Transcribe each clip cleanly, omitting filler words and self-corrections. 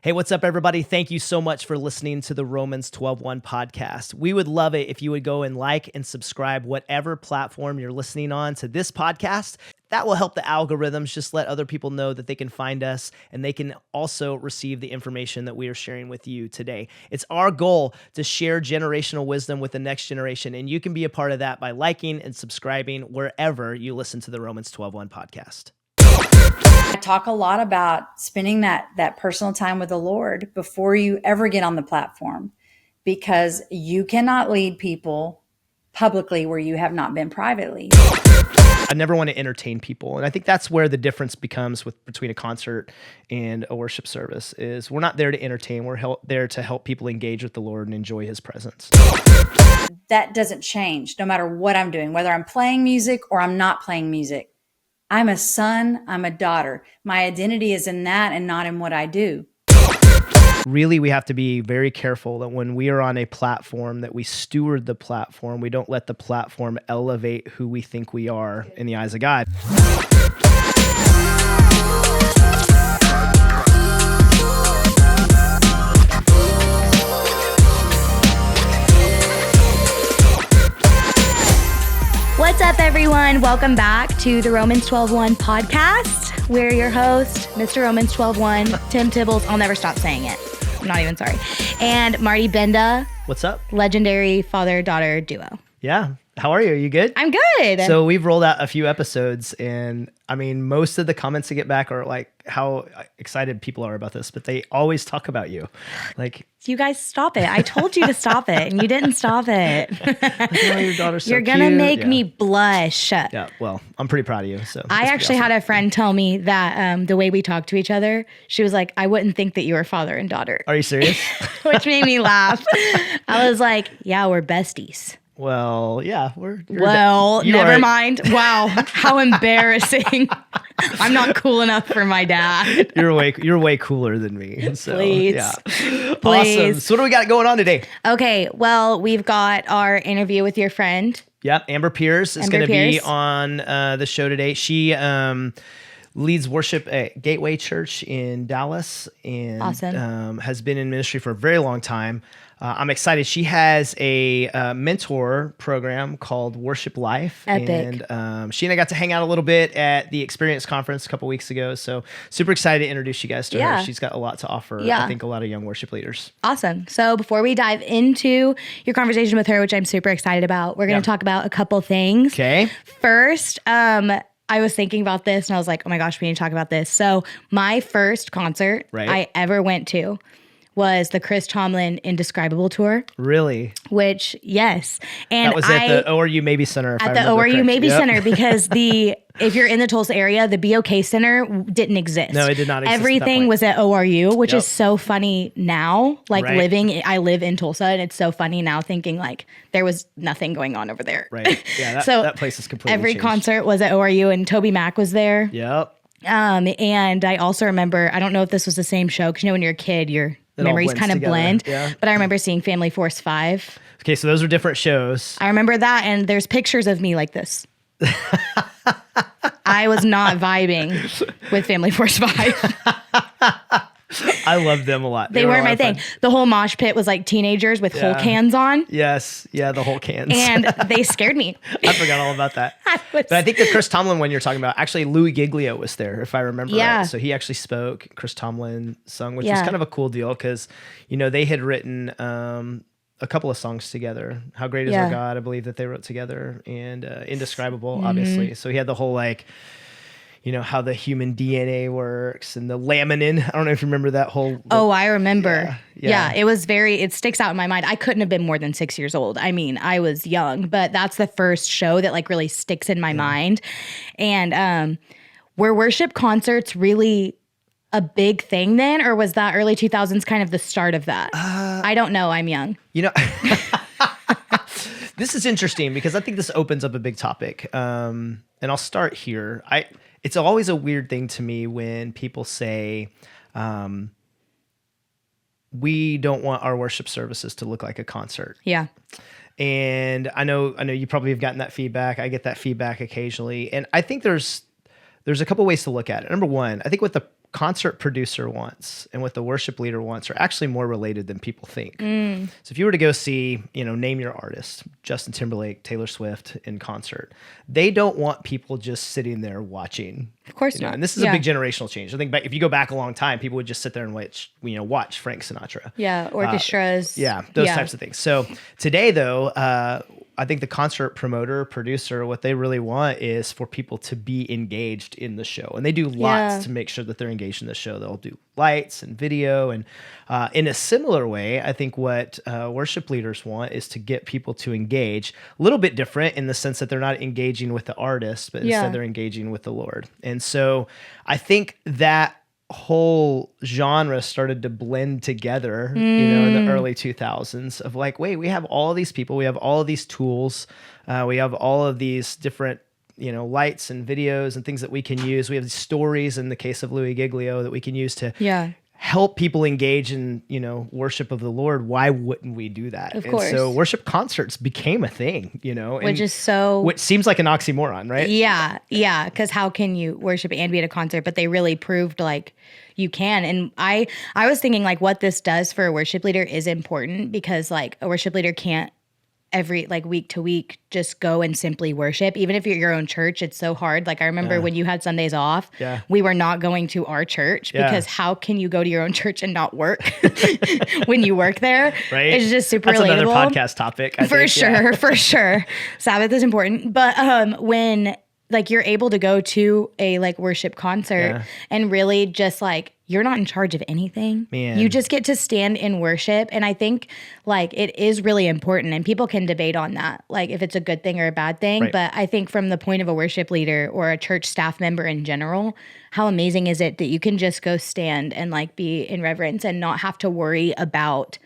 Hey, what's up, everybody? Thank you so much for listening to the RomansTwelveOne Podcast. We would love it if you would go and like and subscribe whatever platform you're listening on to this podcast. That will help the algorithms just let other people know that they can find us, and they can also receive the information that we are sharing with you today. It's our goal to share generational wisdom with the next generation, and you can be a part of that by liking and subscribing wherever you listen to the RomansTwelveOne Podcast. I talk a lot about spending that personal time with the Lord before you ever get on the platform, because you cannot lead people publicly where you have not been privately. I never want to entertain people. And I think that's where the difference becomes between a concert and a worship service is we're not there to entertain. We're there to help people engage with the Lord and enjoy his presence. That doesn't change no matter what I'm doing, whether I'm playing music or I'm not playing music. I'm a son, I'm a daughter. My identity is in that and not in what I do. Really, we have to be very careful that when we are on a platform that we steward the platform. We don't let the platform elevate who we think we are in the eyes of God. What's up, everyone? Welcome back to the RomansTwelveOne Podcast. We're your host, Mr. RomansTwelveOne, Tim Tibbles. I'll never stop saying it. I'm not even sorry. And Marti Benda. What's up? Legendary father-daughter duo. Yeah. How are you? Are you good? I'm good. So we've rolled out a few episodes, and I mean, most of the comments I get back are like how excited people are about this, but they always talk about you. Like, you guys stop it. I told you to stop it, and you didn't stop it. oh, your daughter's so You're going to cute. make me blush. Yeah, well, I'm pretty proud of you. So I actually had a friend tell me that the way we talk to each other, she was like, I wouldn't think that you were father and daughter. Are you serious? Which made me laugh. I was like, yeah, we're besties. Well, yeah, never mind. Wow, how embarrassing. I'm not cool enough for my dad. You're way cooler than me. So, Please. Yeah. Please. Awesome. So what do we got going on today? Okay, well, we've got our interview with your friend. Yep, Amber Peairs is going to be on the show today. She leads worship at Gateway Church in Dallas and awesome. Has been in ministry for a very long time. I'm excited. She has a mentor program called Worship Life. Epic. And she and I got to hang out a little bit at the Experience Conference a couple weeks ago. So super excited to introduce you guys to her. She's got a lot to offer, I think, a lot of young worship leaders. Awesome. So before we dive into your conversation with her, which I'm super excited about, we're going to talk about a couple things. Okay. First, I was thinking about this and I was like, oh my gosh, we need to talk about this. So my first concert I ever went to was the Chris Tomlin Indescribable Tour. Really? Which, yes. And that was at the ORU Maybe Center. At the ORU Maybe Center, because if you're in the Tulsa area, the BOK Center didn't exist. No, it did not exist. Everything was at ORU, which is so funny now. Like I live in Tulsa, and it's so funny now thinking like there was nothing going on over there. Right. Yeah, that place is completely every changed. Concert was at ORU, and Toby Mac was there. Yep. And I also remember, I don't know if this was the same show, because when you're a kid, your memories kind of blend. Yeah. But I remember seeing Family Force 5. Okay, so those are different shows. I remember that, and there's pictures of me like this. I was not vibing with Family Force 5. I loved them a lot. They weren't my thing. The whole mosh pit was like teenagers with Hulk hands on. Yes. Yeah, the Hulk hands. And they scared me. I forgot all about that. But I think the Chris Tomlin one you're talking about, actually Louis Giglio was there, if I remember right. So he actually spoke. Chris Tomlin sung, which was kind of a cool deal because, they had written a couple of songs together. How Great Is Our God, I believe that they wrote together, and Indescribable, obviously. So he had the whole how the human DNA works and the laminin. I don't know if you remember that whole... Oh, I remember. Yeah, it sticks out in my mind. I couldn't have been more than 6 years old. I mean, I was young, but that's the first show that like really sticks in my mind. And were worship concerts really a big thing then, or was that early 2000s kind of the start of that? I don't know. I'm young. This is interesting because I think this opens up a big topic. And I'll start here. It's always a weird thing to me when people say, we don't want our worship services to look like a concert. Yeah. And I know you probably have gotten that feedback. I get that feedback occasionally. And I think there's a couple ways to look at it. Number one, I think with the concert producer wants and what the worship leader wants are actually more related than people think. So if you were to go see, name your artist, Justin Timberlake, Taylor Swift in concert, they don't want people just sitting there watching. Of course not. And this is a big generational change. I think if you go back a long time, people would just sit there and watch Frank Sinatra. Yeah, orchestras. Those types of things. So today, though, I think the concert promoter, producer, what they really want is for people to be engaged in the show. And they do lots to make sure that they're engaged in the show. They'll do lights and video. And in a similar way, I think what worship leaders want is to get people to engage. A little bit different in the sense that they're not engaging with the artist, but instead they're engaging with the Lord. And so I think that whole genre started to blend together, in the early 2000s of like, wait, we have all of these people, we have all of these tools, we have all of these different, lights and videos and things that we can use. We have these stories in the case of Louis Giglio that we can use to help people engage in, worship of the Lord. Why wouldn't we do that? Of course. And so worship concerts became a thing, which seems like an oxymoron, right? Yeah. Yeah. Cause how can you worship and be at a concert? But they really proved like you can. And I was thinking like what this does for a worship leader is important because like a worship leader can't every like week to week just go and simply worship. Even if you're your own church, it's so hard. Like I remember when you had Sundays off, we were not going to our church because how can you go to your own church and not work when you work there? Right. It's just super That's relatable. Another podcast topic. For sure. Sabbath is important. But when like you're able to go to a like worship concert and really just like you're not in charge of anything. Man. You just get to stand in worship. And I think like it is really important and people can debate on that, like if it's a good thing or a bad thing. Right. But I think from the point of a worship leader or a church staff member in general, how amazing is it that you can just go stand and like be in reverence and not have to worry about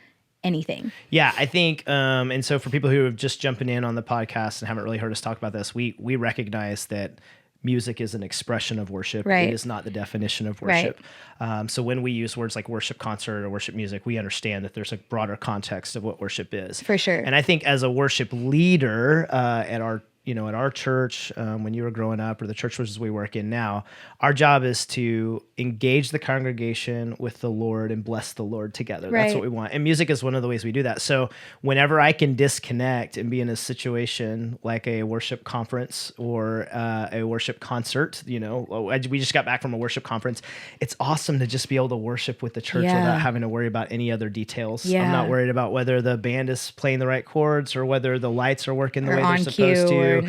anything. Yeah, I think, and so for people who are just jumping in on the podcast and haven't really heard us talk about this, we recognize that music is an expression of worship. Right. It is not the definition of worship. Right. So when we use words like worship concert or worship music, we understand that there's a broader context of what worship is. For sure. And I think as a worship leader at our church, when you were growing up, or the churches we work in now, our job is to engage the congregation with the Lord and bless the Lord together. Right. That's what we want. And music is one of the ways we do that. So whenever I can disconnect and be in a situation like a worship conference or a worship concert, we just got back from a worship conference. It's awesome to just be able to worship with the church without having to worry about any other details. Yeah. I'm not worried about whether the band is playing the right chords or whether the lights are working the way they're supposed to.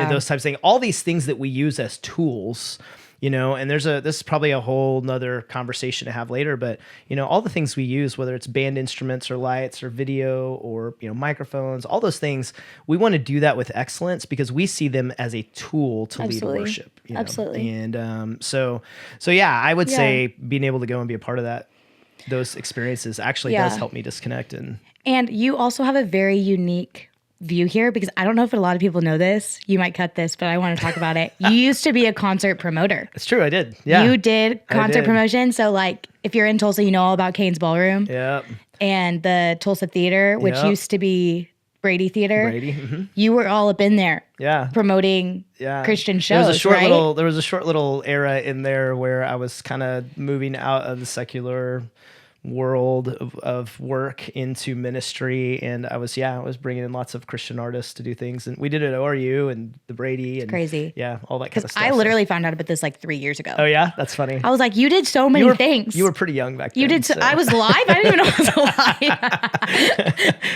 Those types of things. All these things that we use as tools, and this is probably a whole nother conversation to have later, but all the things we use, whether it's band instruments or lights or video or microphones, all those things, we want to do that with excellence because we see them as a tool to lead worship. Absolutely. And so I would say being able to go and be a part of those experiences actually does help me disconnect. And you also have a very unique view here because I don't know if a lot of people know this. You might cut this, but I want to talk about it. You used to be a concert promoter. It's true. I did. Yeah. You did concert promotion. So like if you're in Tulsa, you know all about Kane's Ballroom. Yep. And the Tulsa Theater, which used to be Brady Theater. Mm-hmm. You were all up in there. Yeah. Promoting Christian shows. There was a short little era in there where I was kind of moving out of the secular world of work into ministry, and I was bringing in lots of Christian artists to do things, and we did it at ORU and the Brady and crazy, all that kind of stuff. I literally found out about this like 3 years ago. Oh yeah, that's funny. I was like, you did so many things. You were pretty young back then. You did. So. I was live. I didn't even know I was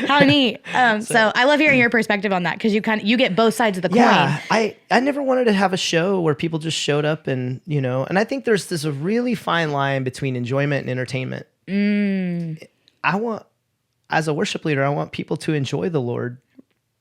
alive. How neat. So I love hearing your perspective on that because you get both sides of the coin. Yeah, I never wanted to have a show where people just showed up and and I think there's this a really fine line between enjoyment and entertainment. As a worship leader, I want people to enjoy the Lord.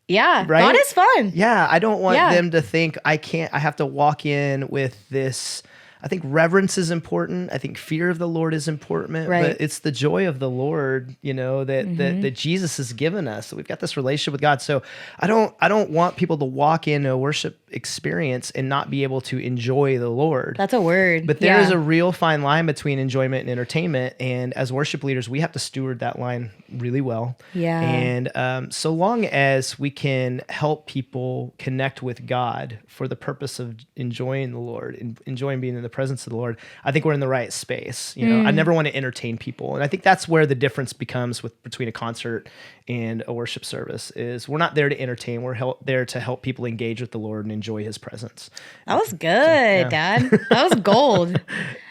Yeah. Right? God is fun. Yeah. I don't want them to think I have to walk in with this. I think reverence is important. I think fear of the Lord is important, right. But it's the joy of the Lord, that Jesus has given us. So we've got this relationship with God. So I don't want people to walk into a worship experience and not be able to enjoy the Lord. That's a word. But there is a real fine line between enjoyment and entertainment. And as worship leaders, we have to steward that line really well. Yeah. And so long as we can help people connect with God for the purpose of enjoying the Lord and enjoying being in the presence of the Lord, I think we're in the right space. I never want to entertain people. And I think that's where the difference becomes between a concert and a worship service is we're not there to entertain. We're there to help people engage with the Lord and enjoy his presence. That was good, Dad. That was gold.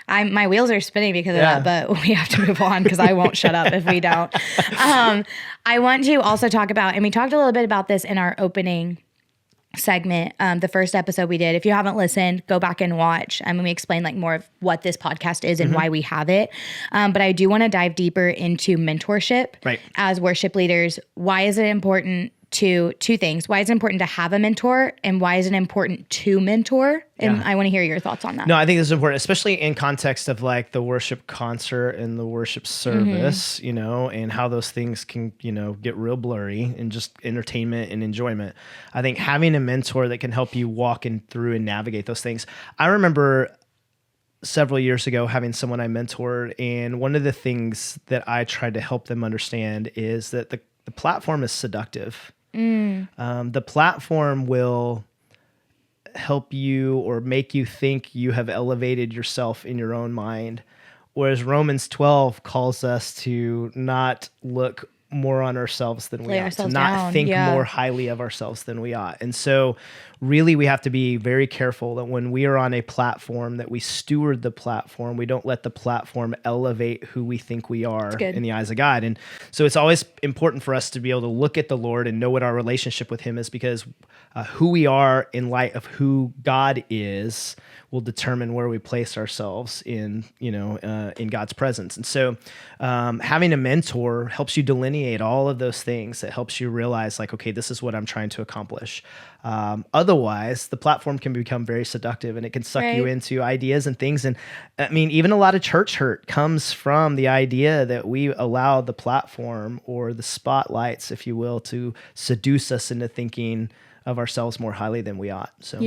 My wheels are spinning because of that, but we have to move on because I won't shut up if we don't. I want to also talk about, and we talked a little bit about this in our opening segment, the first episode we did. If you haven't listened, go back and watch. We explain like more of what this podcast is and why we have it. But I do want to dive deeper into mentorship as worship leaders. Why is it important to two things? Why is it important to have a mentor, and why is it important to mentor? And I want to hear your thoughts on that. No, I think this is important, especially in context of like the worship concert and the worship service, and how those things can, get real blurry and just entertainment and enjoyment. I think having a mentor that can help you walk through and navigate those things. I remember several years ago having someone I mentored, and one of the things that I tried to help them understand is that the platform is seductive. The platform will help you or make you think you have elevated yourself in your own mind, whereas Romans 12 calls us to not look more on ourselves than we ought, to not think more highly of ourselves than we ought. And so really we have to be very careful that when we are on a platform that we steward the platform. We don't let the platform elevate who we think we are in the eyes of God. And so it's always important for us to be able to look at the Lord and know what our relationship with him is, because who we are in light of who God is will determine where we place ourselves in God's presence. And so having a mentor helps you delineate all of those things. It helps you realize like, okay, this is what I'm trying to accomplish. Otherwise, the platform can become very seductive and it can suck you into ideas and things. And I mean, even a lot of church hurt comes from the idea that we allow the platform or the spotlights, if you will, to seduce us into thinking of ourselves more highly than we ought. So,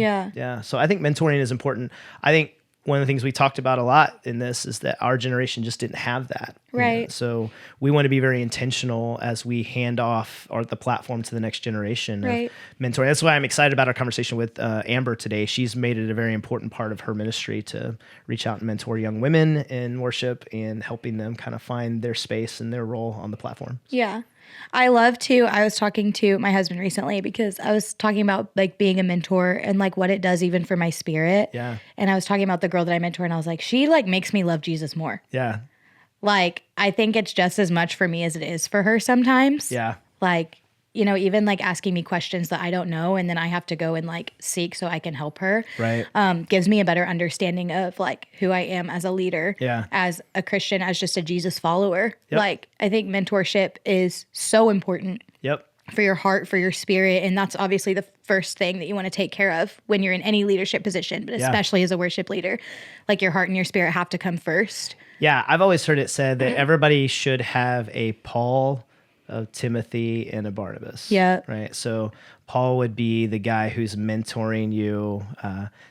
So I think mentoring is important. I think one of the things we talked about a lot in this is that our generation just didn't have that. Right. So we want to be very intentional as we hand off the platform to the next generation of mentoring. That's why I'm excited about our conversation with Amber today. She's made it a very important part of her ministry to reach out and mentor young women in worship and helping them kind of find their space and their role on the platform. Yeah. I was talking to my husband recently because I was talking about like being a mentor and like what it does even for my spirit. Yeah. And I was talking about the girl that I mentor and I was like, she like makes me love Jesus more. Yeah. Like, I think it's just as much for me as it is for her sometimes. Yeah. Like, even like asking me questions that I don't know and then I have to go and like seek so I can help her. Right. Gives me a better understanding of like who I am as a leader, as a Christian, as just a Jesus follower. Yep. Like, I think mentorship is so important. Yep. For your heart, for your spirit. And that's obviously the first thing that you want to take care of when you're in any leadership position, but especially as a worship leader, like your heart and your spirit have to come first. Yeah. I've always heard it said that everybody should have a Paul, a Timothy, and a Barnabas. Yeah. Right. So Paul would be the guy who's mentoring you.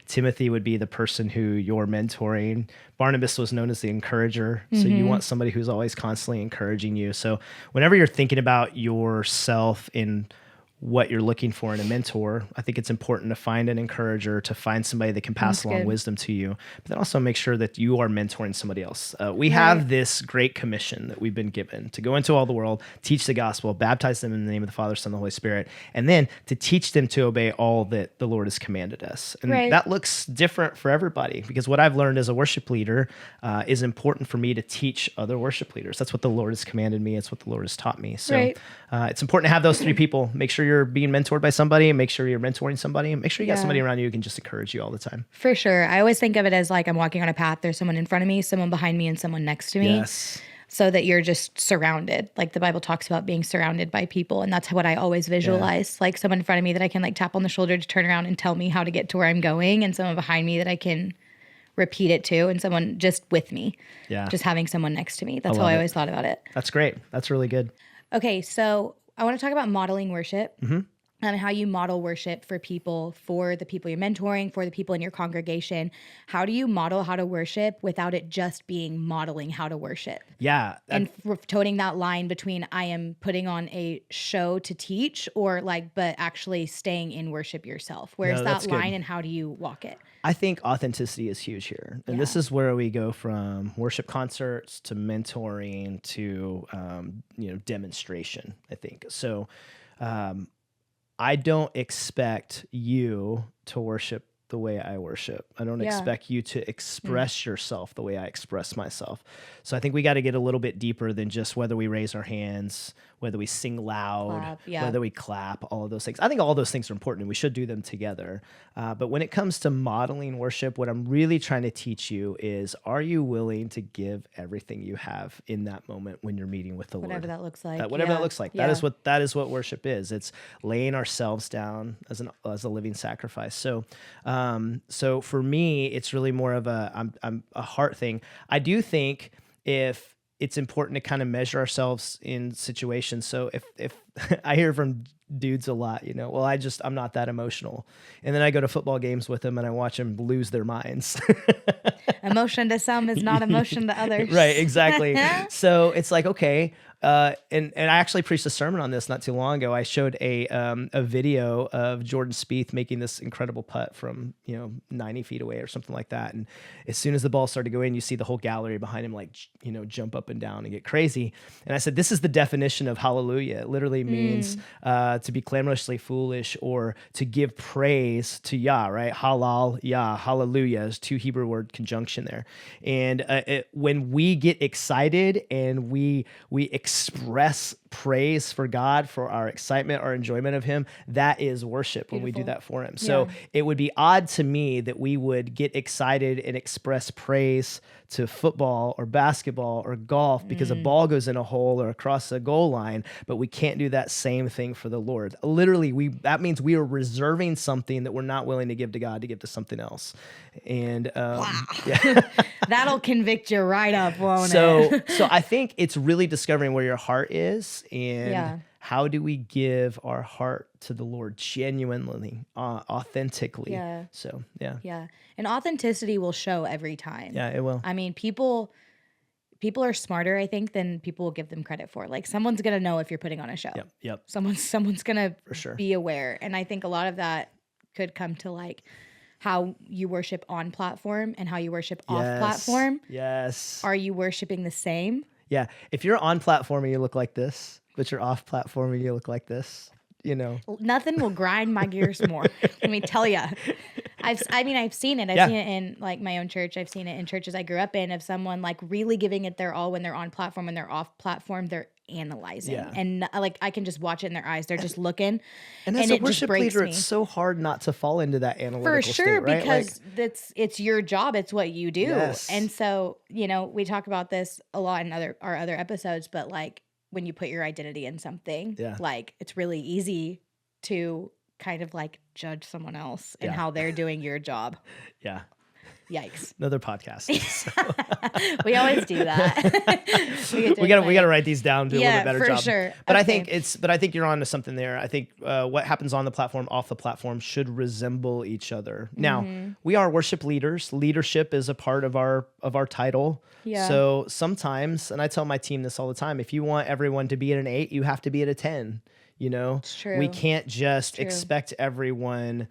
Timothy would be the person who you're mentoring. Barnabas was known as the encourager. So you want somebody who's always constantly encouraging you. So whenever you're thinking about yourself in what you're looking for in a mentor, I think it's important to find an encourager, to find somebody that can pass along wisdom to you, but then also make sure that you are mentoring somebody else. We have this great commission that we've been given to go into all the world, teach the gospel, baptize them in the name of the Father, Son, and the Holy Spirit, and then to teach them to obey all that the Lord has commanded us. And that looks different for everybody, because what I've learned as a worship leader is important for me to teach other worship leaders. That's what the Lord has commanded me. It's what the Lord has taught me. So it's important to have those three people. Make sure you're being mentored by somebody, and make sure you're mentoring somebody, and make sure you got somebody around you who can just encourage you all the time. For sure. I always think of it as like I'm walking on a path. There's someone in front of me, someone behind me, and someone next to me. Yes. So that you're just surrounded. Like the Bible talks about being surrounded by people. And that's what I always visualize. Like someone in front of me that I can like tap on the shoulder to turn around and tell me how to get to where I'm going. And someone behind me that I can repeat it to. And someone just with me. Yeah. Just having someone next to me. That's how I always thought about it. That's great. That's really good. Okay. So I want to talk about modeling worship. how you model worship for the people you're mentoring, for the people in your congregation. How do you model how to worship without it just being modeling how to worship? Yeah. And toting that line between I am putting on a show to teach or but actually staying in worship yourself. Where's that line and how do you walk it? I think authenticity is huge here. And this is where we go from worship concerts to mentoring to, demonstration, I think. So, I don't expect you to worship the way I worship. I don't expect you to express yourself the way I express myself. So I think we got to get a little bit deeper than just whether we raise our hands, whether we sing loud, whether we clap, all of those things. I think all those things are important and we should do them together. But when it comes to modeling worship, what I'm really trying to teach you is, are you willing to give everything you have in that moment when you're meeting with the Lord? Whatever that looks like. Whatever that looks like. That is what worship is. It's laying ourselves down as a living sacrifice. So for me, it's really more of a heart thing. I do think if it's important to kind of measure ourselves in situations. So if I hear from dudes a lot, I'm not that emotional. And then I go to football games with them and I watch them lose their minds. Emotion to some is not emotion to others. Right, exactly. So it's like, okay. And I actually preached a sermon on this not too long ago. I showed a video of Jordan Spieth making this incredible putt from 90 feet away or something like that. And as soon as the ball started going, you see the whole gallery behind him jump up and down and get crazy. And I said, this is the definition of hallelujah. It literally means to be clamorously foolish or to give praise to Yah, right? Halal, Yah, hallelujah is two Hebrew word conjunction there. And when we get excited and we express praise for God, for our excitement, our enjoyment of him, that is worship. Beautiful. When we do that for him. So it would be odd to me that we would get excited and express praise to football or basketball or golf because a ball goes in a hole or across a goal line, but we can't do that same thing for the Lord. Literally, that means we are reserving something that we're not willing to give to God to give to something else. And that'll convict you right up, won't it? So I think it's really discovering where your heart is and how do we give our heart to the Lord genuinely, authentically. Yeah. So, Yeah. And authenticity will show every time. Yeah, it will. I mean, people are smarter, I think, than people will give them credit for. Like someone's going to know if you're putting on a show. Yep. Someone's going to for sure be aware. And I think a lot of that could come to how you worship on platform and how you worship off platform. Yes. Are you worshiping the same? Yeah. If you're on platform and you look like this, but you're off platform and you look like this, nothing will grind my gears more. Let me tell you. I've seen it. I've seen it in my own church. I've seen it in churches I grew up in of someone really giving it their all when they're on platform. When they're off platform, they're analyzing. And I can just watch it in their eyes. They're just looking. And as a worship leader, it's so hard not to fall into that analytical state, right? Because it's your job. It's what you do. Yes. And so, we talk about this a lot in our other episodes, but when you put your identity in something, it's really easy to kind of judge someone else and how they're doing your job. Yeah. Yikes. Another podcast. We always do that. we gotta write these down, do a little bit better job. Sure. But okay. I think you're on to something there. I think what happens on the platform, off the platform should resemble each other. Now, we are worship leaders. Leadership is a part of our title. Yeah. So sometimes, and I tell my team this all the time, if you want everyone to be at an 8, you have to be at a 10. It's true. We can't just expect everyone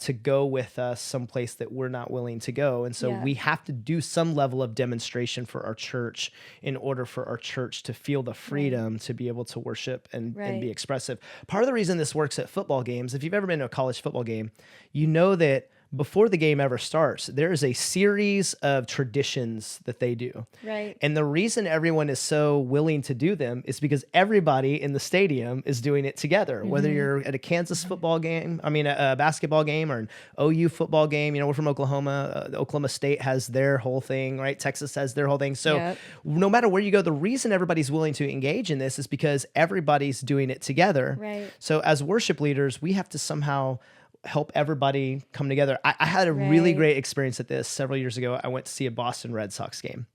to go with us someplace that we're not willing to go. And so we have to do some level of demonstration for our church in order for our church to feel the freedom to be able to worship and be expressive. Part of the reason this works at football games, if you've ever been to a college football game, you know that before the game ever starts, there is a series of traditions that they do. Right. And the reason everyone is so willing to do them is because everybody in the stadium is doing it together. Whether you're at a Kansas football game, a basketball game, or an OU football game. We're from Oklahoma. Oklahoma State has their whole thing, right? Texas has their whole thing. So no matter where you go, the reason everybody's willing to engage in this is because everybody's doing it together. Right. So as worship leaders, we have to somehow help everybody come together. I had a really great experience at this several years ago. I went to see a Boston Red Sox game.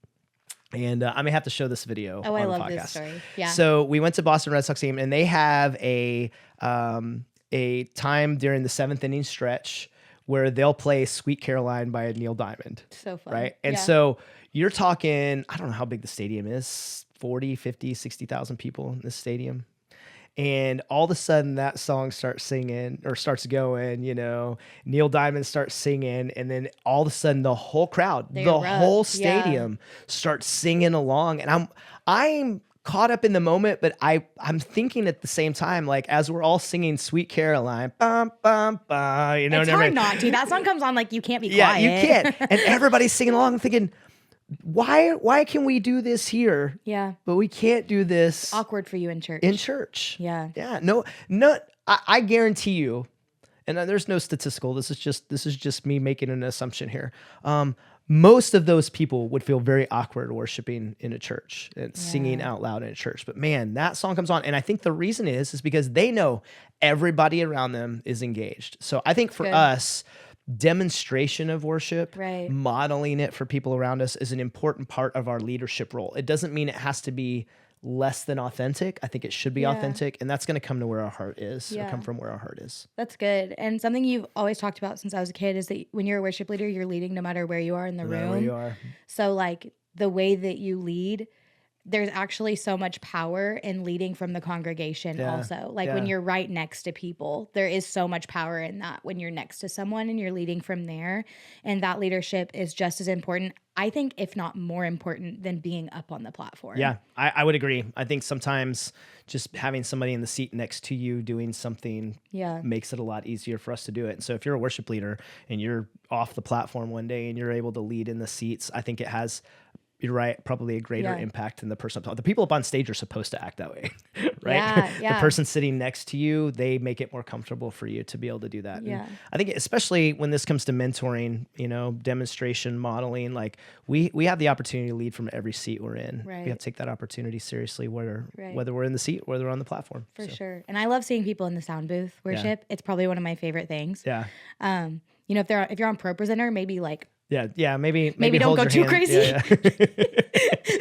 And I may have to show this video on the podcast. This story. Yeah. So we went to Boston Red Sox game and they have a a time during the 7th inning stretch where they'll play Sweet Caroline by Neil Diamond. So fun. Right. And so you're talking, I don't know how big the stadium is, 40, 50, 60,000 people in this stadium. And all of a sudden that song starts going, Neil Diamond starts singing. And then all of a sudden the whole crowd, whole stadium starts singing along. And I'm caught up in the moment, but I'm thinking at the same time, like as we're all singing Sweet Caroline, bum, bum, bum, it's hard not to. That song comes on like you can't be quiet. Yeah, you can't. And everybody's singing along thinking, why can we do this here? Yeah. But we can't do this. Awkward for you in church. Yeah. Yeah. No, I guarantee you, and there's no statistical, this is just me making an assumption here. Most of those people would feel very awkward worshiping in a church and singing out loud in a church. But man, that song comes on. And I think the reason is because they know everybody around them is engaged. So I think for us, demonstration of worship, modeling it for people around us is an important part of our leadership role. It doesn't mean it has to be less than authentic. I think it should be authentic, and that's going to come to where our heart is, or come from where our heart is. That's good. And something you've always talked about since I was a kid is that when you're a worship leader, you're leading no matter where you are in the room. Where you are. So like the way that you lead, there's actually so much power in leading from the congregation also. Like when you're right next to people, there is so much power in that when you're next to someone and you're leading from there. And that leadership is just as important, I think, if not more important than being up on the platform. Yeah, I would agree. I think sometimes just having somebody in the seat next to you doing something makes it a lot easier for us to do it. And so if you're a worship leader and you're off the platform one day and you're able to lead in the seats, I think it has, you're right, probably a greater impact than the person up top. The people up on stage are supposed to act that way, right? The person sitting next to you, they make it more comfortable for you to be able to do that. And I think especially when this comes to mentoring, demonstration, modeling, like we have the opportunity to lead from every seat we're in. We have to take that opportunity seriously, whether we're in the seat or whether we're on the platform. For sure. And I love seeing people in the sound booth worship. It's probably one of my favorite things. Yeah. If you're on Pro Presenter, maybe like, maybe don't go too crazy.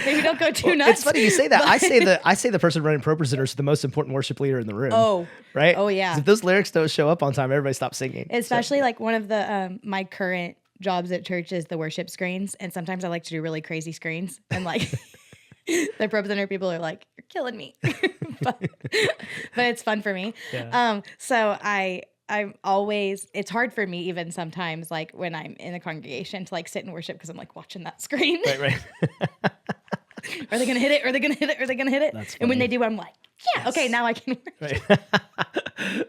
Maybe don't go too nuts. It's funny you say that. I say the person running Pro Presenter is the most important worship leader in the room. Oh, right. Oh yeah. If those lyrics don't show up on time, everybody stops singing. Especially like one of the my current jobs at church is the worship screens, and sometimes I like to do really crazy screens, and like the Pro Presenter people are like, "You're killing me," but it's fun for me. Yeah. So I'm always, it's hard for me even sometimes, like when I'm in the congregation to like sit and worship because I'm like watching that screen. Right. Are they going to hit it? Are they going to hit it? Are they going to hit it? That's funny. And when they do, I'm like, yes. Okay, now I can worship. Right.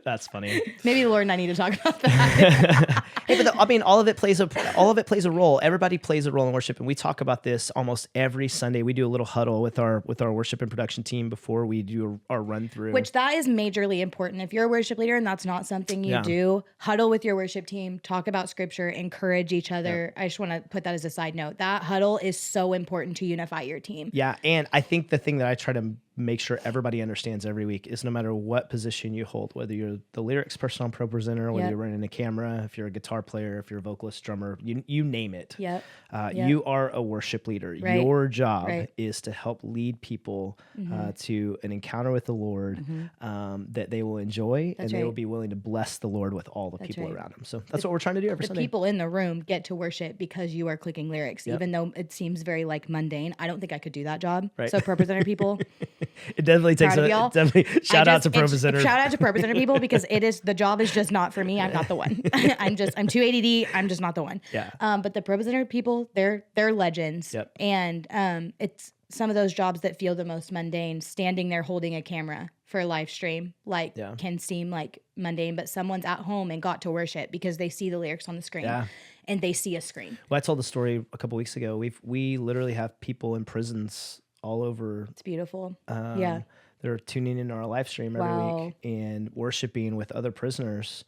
That's funny. Maybe the Lord and I need to talk about that. Hey, but all of it plays a role. Everybody plays a role in worship, and we talk about this almost every Sunday. We do a little huddle with our worship and production team before we do our run through. Which that is majorly important. If you're a worship leader and that's not something you do, huddle with your worship team, talk about scripture, encourage each other. I just want to put that as a side note. That huddle is so important to unify your team. Yeah, and I think the thing that I try to make sure everybody understands every week is no matter what position you hold, whether you're the lyrics person on Pro Presenter, whether you're running a camera, if you're a guitar player, if you're a vocalist, drummer, you name it. You are a worship leader. Right. Your job is to help lead people to an encounter with the Lord that they will enjoy, and they will be willing to bless the Lord with all the people around them. So that's what we're trying to do every Sunday. The people in the room get to worship because you are clicking lyrics, even though it seems very like mundane. I don't think I could do that job. Right. So Pro Presenter people. It definitely takes shout out to Pro Presenter. Shout out to Pro Presenter people because the job is just not for me. I'm not the one. I'm too ADD. I'm just not the one. Yeah. But the Pro Presenter people, they're legends. Yep. And it's some of those jobs that feel the most mundane, standing there holding a camera for a live stream, can seem like mundane, but someone's at home and got to worship because they see the lyrics on the screen and they see a screen. Well, I told the story a couple weeks ago. We literally have people in prisons all over. It's beautiful. They're tuning in our live stream every week and worshiping with other prisoners.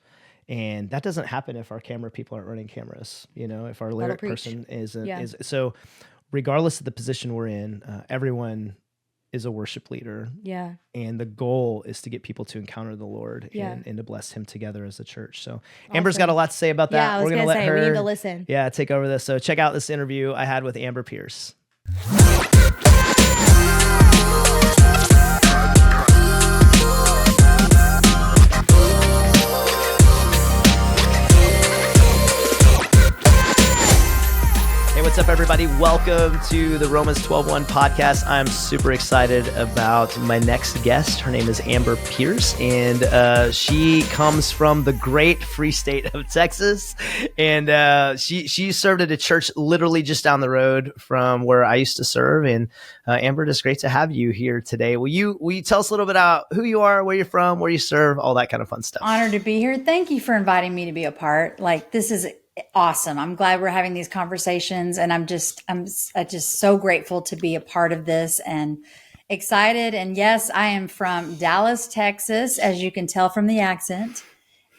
And that doesn't happen if our camera people aren't running cameras, if our lyric person is. So regardless of the position we're in, everyone is a worship leader. Yeah. And the goal is to get people to encounter the Lord and to bless him together as a church. So Amber's got a lot to say about that. Yeah, we're going to let her. We need to listen. Yeah, take over this. So check out this interview I had with Amber Peairs. everybody. Welcome to the Romans 12:1 podcast. I'm super excited about my next guest. Her name is Amber Peairs, and she comes from the great free state of Texas. And she served at a church literally just down the road from where I used to serve. And Amber, it's great to have you here today. Will you tell us a little bit about who you are, where you're from, where you serve, all that kind of fun stuff? Honored to be here. Thank you for inviting me to be a part. Like, this is awesome. I'm glad we're having these conversations, and I'm just so grateful to be a part of this and excited. And yes, I am from Dallas, Texas, as you can tell from the accent.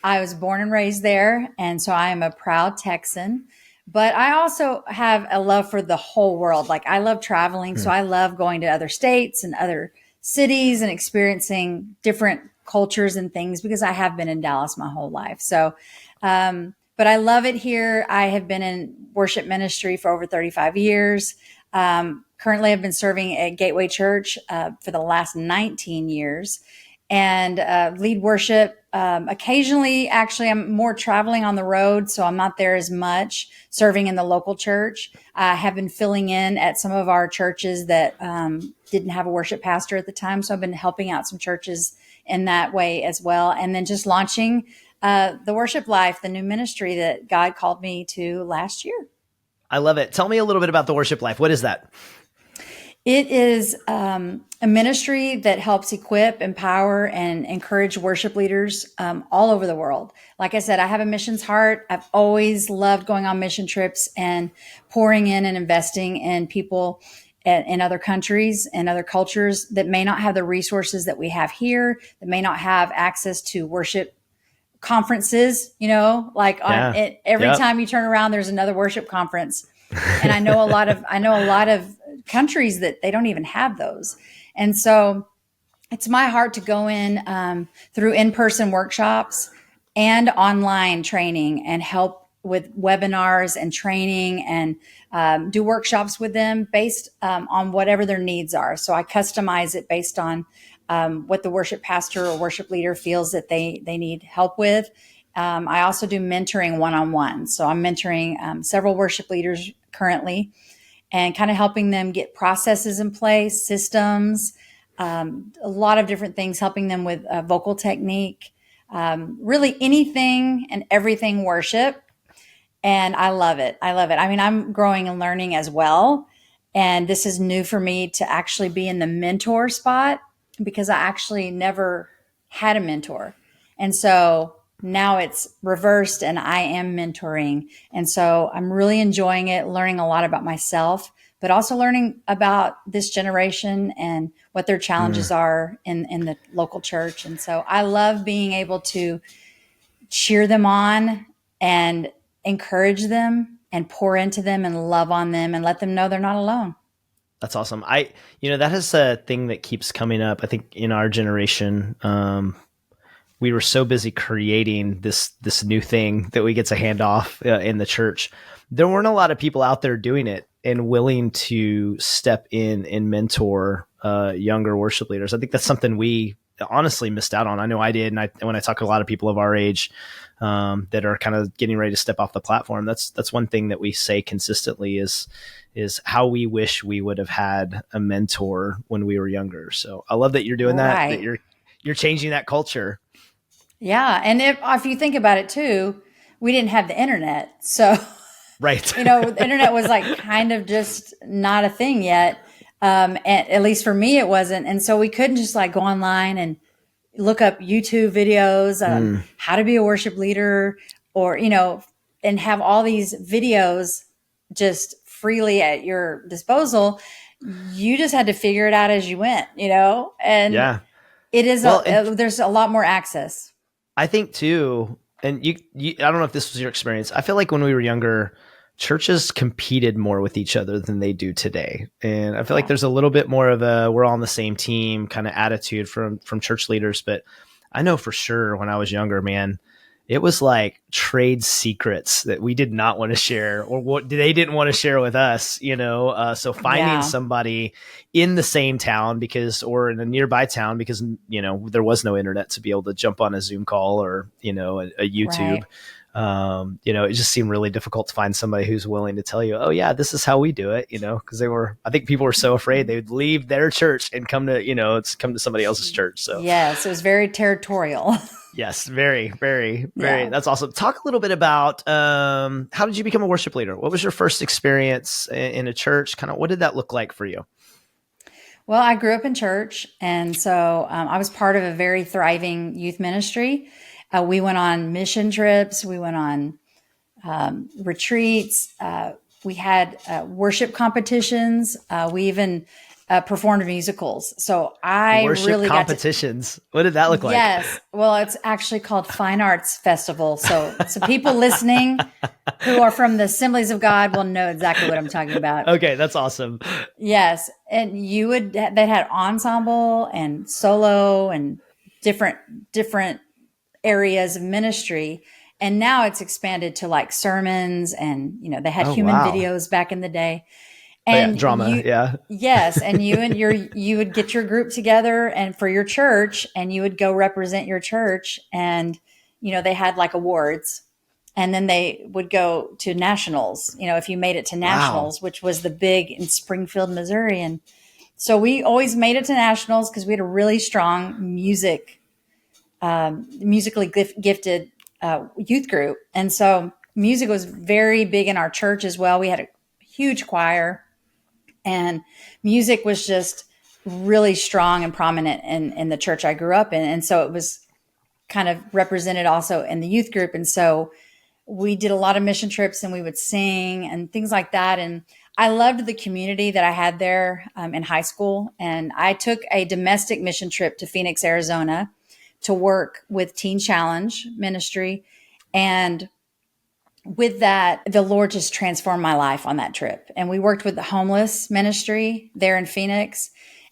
I was born and raised there, and so I am a proud Texan. But I also have a love for the whole world. Like, I love traveling, so I love going to other states and other cities and experiencing different cultures and things, because I have been in Dallas my whole life. So, but I love it here. I have been in worship ministry for over 35 years. Currently, I've been serving at Gateway Church for the last 19 years and lead worship. Occasionally, actually, I'm more traveling on the road, so I'm not there as much serving in the local church. I have been filling in at some of our churches that didn't have a worship pastor at the time, so I've been helping out some churches in that way as well. And then just launching the Worship Life, the new ministry that God called me to last year. I love it. Tell me a little bit about the Worship Life. What is that? It is a ministry that helps equip, empower, and encourage worship leaders all over the world. Like I said, I have a missions heart. I've always loved going on mission trips and pouring in and investing in people in other countries and other cultures that may not have the resources that we have here, that may not have access to worship conferences, like every time you turn around, there's another worship conference. And I know a lot of countries that they don't even have those. And so it's my heart to go in through in-person workshops and online training and help with webinars and training and do workshops with them based on whatever their needs are. So I customize it based on what the worship pastor or worship leader feels that they need help with. I also do mentoring one-on-one. So I'm mentoring several worship leaders currently and kind of helping them get processes in place, systems, a lot of different things, helping them with vocal technique, really anything and everything worship. And I love it. I mean, I'm growing and learning as well. And this is new for me to actually be in the mentor spot, because I actually never had a mentor. And so now it's reversed and I am mentoring. And so I'm really enjoying it, learning a lot about myself, but also learning about this generation and what their challenges are in the local church. And so I love being able to cheer them on and encourage them and pour into them and love on them and let them know they're not alone. That's awesome. That is a thing that keeps coming up. I think in our generation, we were so busy creating this new thing that we get to hand off in the church. There weren't a lot of people out there doing it and willing to step in and mentor younger worship leaders. I think that's something we honestly missed out on. I know I did. And when I talk to a lot of people of our age that are kind of getting ready to step off the platform, that's one thing that we say consistently is how we wish we would have had a mentor when we were younger. So I love that you're doing that you're changing that culture. Yeah. And if you think about it too, we didn't have the internet. So, right. The internet was like kind of just not a thing yet. And at least for me, it wasn't. And so we couldn't just like go online and look up YouTube videos on how to be a worship leader or, and have all these videos just freely at your disposal. You just had to figure it out as you went, and it is, there's a lot more access. I think too, and you, I don't know if this was your experience. I feel like when we were younger, churches competed more with each other than they do today. And I feel like there's a little bit more of a, we're all on the same team kind of attitude from church leaders. But I know for sure when I was younger, man, it was like trade secrets that we did not want to share, or what they didn't want to share with us, so finding somebody in the same town or in a nearby town, because, there was no internet to be able to jump on a Zoom call or, a YouTube. Right. It just seemed really difficult to find somebody who's willing to tell you, oh yeah, this is how we do it, because I think people were so afraid they would leave their church and come to somebody else's church. So yes, it was very territorial. Yes, very, very, very. Yeah. That's awesome. Talk a little bit about how did you become a worship leader? What was your first experience in a church? Kind of what did that look like for you? Well, I grew up in church, and so I was part of a very thriving youth ministry. We went on mission trips. We went on retreats. We had worship competitions. We even performed musicals. So I worship really competitions. What did that look like? Yes. Well, it's actually called Fine Arts Festival. So people listening who are from the Assemblies of God will know exactly what I'm talking about. Okay. That's awesome. Yes. And they had ensemble and solo and different areas of ministry. And now it's expanded to like sermons and, they had human videos back in the day. And drama, yes, and you would get your group together and for your church, and you would go represent your church, and they had like awards, and then they would go to nationals. If you made it to nationals, which was the big in Springfield, Missouri, and so we always made it to nationals because we had a really strong musically gifted youth group, and so music was very big in our church as well. We had a huge choir. And music was just really strong and prominent in the church I grew up in. And so it was kind of represented also in the youth group. And so we did a lot of mission trips and we would sing and things like that. And I loved the community that I had there in high school. And I took a domestic mission trip to Phoenix, Arizona to work with Teen Challenge Ministry. And with that, the Lord just transformed my life on that trip. And we worked with the homeless ministry there in Phoenix.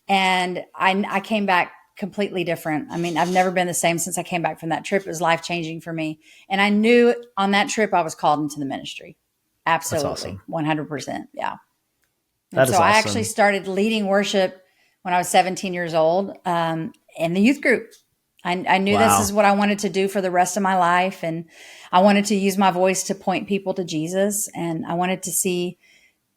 And I came back completely different. I mean, I've never been the same since I came back from that trip. It was life-changing for me. And I knew on that trip I was called into the ministry. Absolutely. That's awesome. 100%. Yeah. And so I actually started leading worship when I was 17 years old in the youth group. I knew this is what I wanted to do for the rest of my life. And I wanted to use my voice to point people to Jesus. And I wanted to see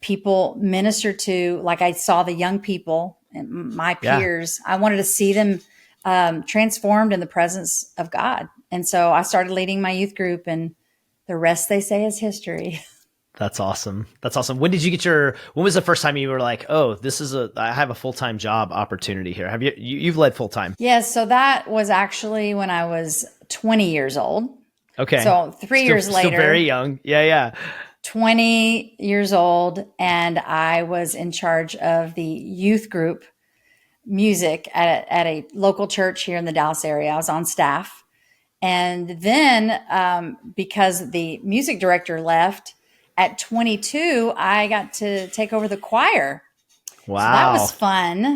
people minister to, like I saw the young people and my peers. I wanted to see them transformed in the presence of God. And so I started leading my youth group, and the rest, they say, is history. That's awesome. That's awesome. When was the first time you were like, oh, I have a full-time job opportunity here? You've led full-time? Yes. So that was actually when I was 20 years old. Okay. So 3 years later. Still very young. Yeah. 20 years old. And I was in charge of the youth group music at a local church here in the Dallas area. I was on staff. And then because the music director left, at 22, I got to take over the choir. Wow. So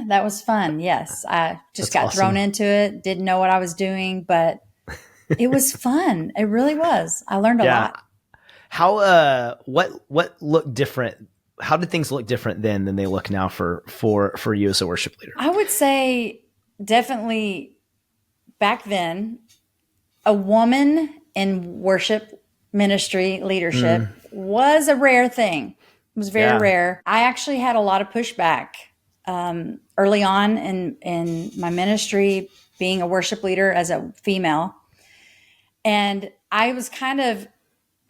that was fun. Yes. I just got thrown into it. Didn't know what I was doing, but it was fun. It really was. I learned a lot. How, what looked different? How did things look different then than they look now for you as a worship leader? I would say definitely back then, a woman in worship ministry leadership was a rare thing. It was very rare. I actually had a lot of pushback early on in my ministry, being a worship leader as a female. And I was kind of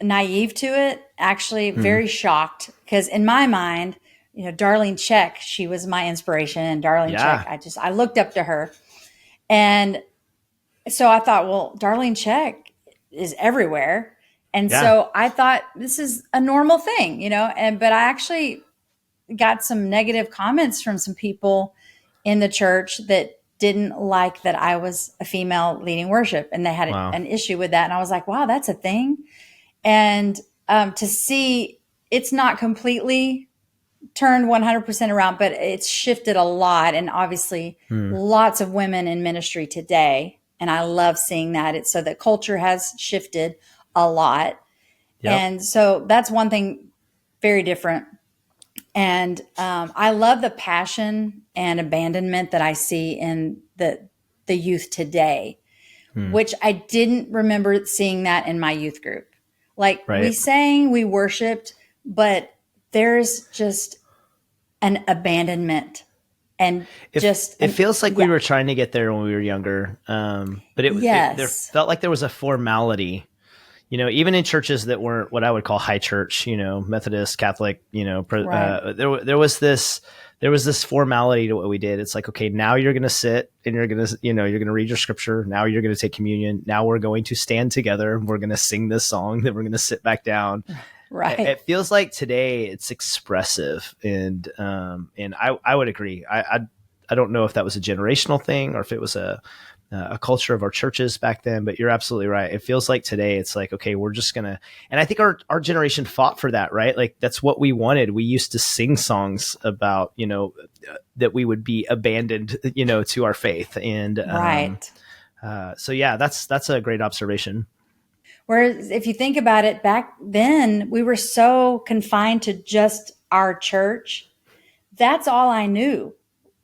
naive to it, actually very shocked, because in my mind, Darlene Check, she was my inspiration. And Darlene Check, I looked up to her. And so I thought, well, Darlene Check is everywhere. And so I thought this is a normal thing, but I actually got some negative comments from some people in the church that didn't like that I was a female leading worship, and they had an issue with that. And I was like, wow, that's a thing. And to see it's not completely turned 100% around, but it's shifted a lot. And obviously lots of women in ministry today And I love seeing that. It's so the culture has shifted a lot. Yep. And so that's one thing very different. And I love the passion and abandonment that I see in the youth today, which I didn't remember seeing that in my youth group. Like we sang, we worshiped, but there's just an abandonment. And it feels like we were trying to get there when we were younger. But it there felt like there was a formality, you know, even in churches that weren't what I would call high church, you know, Methodist, Catholic, you know, there was this formality to what we did. It's like, okay, now you're going to sit and you're going to read your scripture. Now you're going to take communion. Now we're going to stand together. We're going to sing this song. Then we're going to sit back down. Right. It feels like today it's expressive, and I would agree. I don't know if that was a generational thing or if it was a culture of our churches back then, but you're absolutely right. It feels like today it's like, okay, we're just gonna, and I think our generation fought for that, right? Like that's what we wanted. We used to sing songs about, you know, that we would be abandoned, you know, to our faith, and so yeah, that's a great observation. Whereas if you think about it, back then we were so confined to just our church. That's all I knew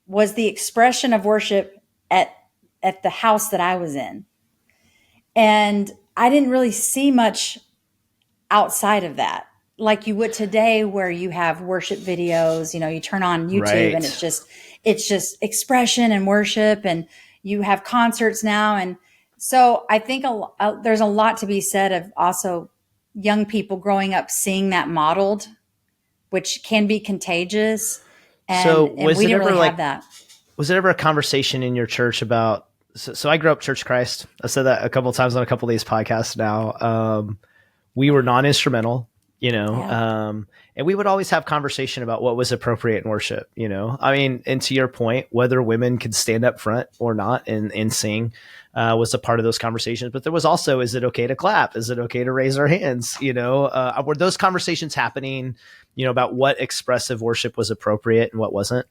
was the expression of worship at the house that I was in. And I didn't really see much outside of that, like you would today, where you have worship videos, you know, you turn on YouTube and it's just expression and worship, and you have concerts now. And so I think there's a lot to be said of also young people growing up seeing that modeled, which can be contagious. And we didn't really have that. Was there ever a conversation in your church about, so I grew up Church of Christ. I've said that a couple of times on a couple of these podcasts now. We were non-instrumental, you know, and we would always have conversation about what was appropriate in worship, you know. I mean, and to your point, whether women could stand up front or not and sing was a part of those conversations. But there was also, is it okay to clap? Is it okay to raise our hands? You know, were those conversations happening, you know, about what expressive worship was appropriate and what wasn't?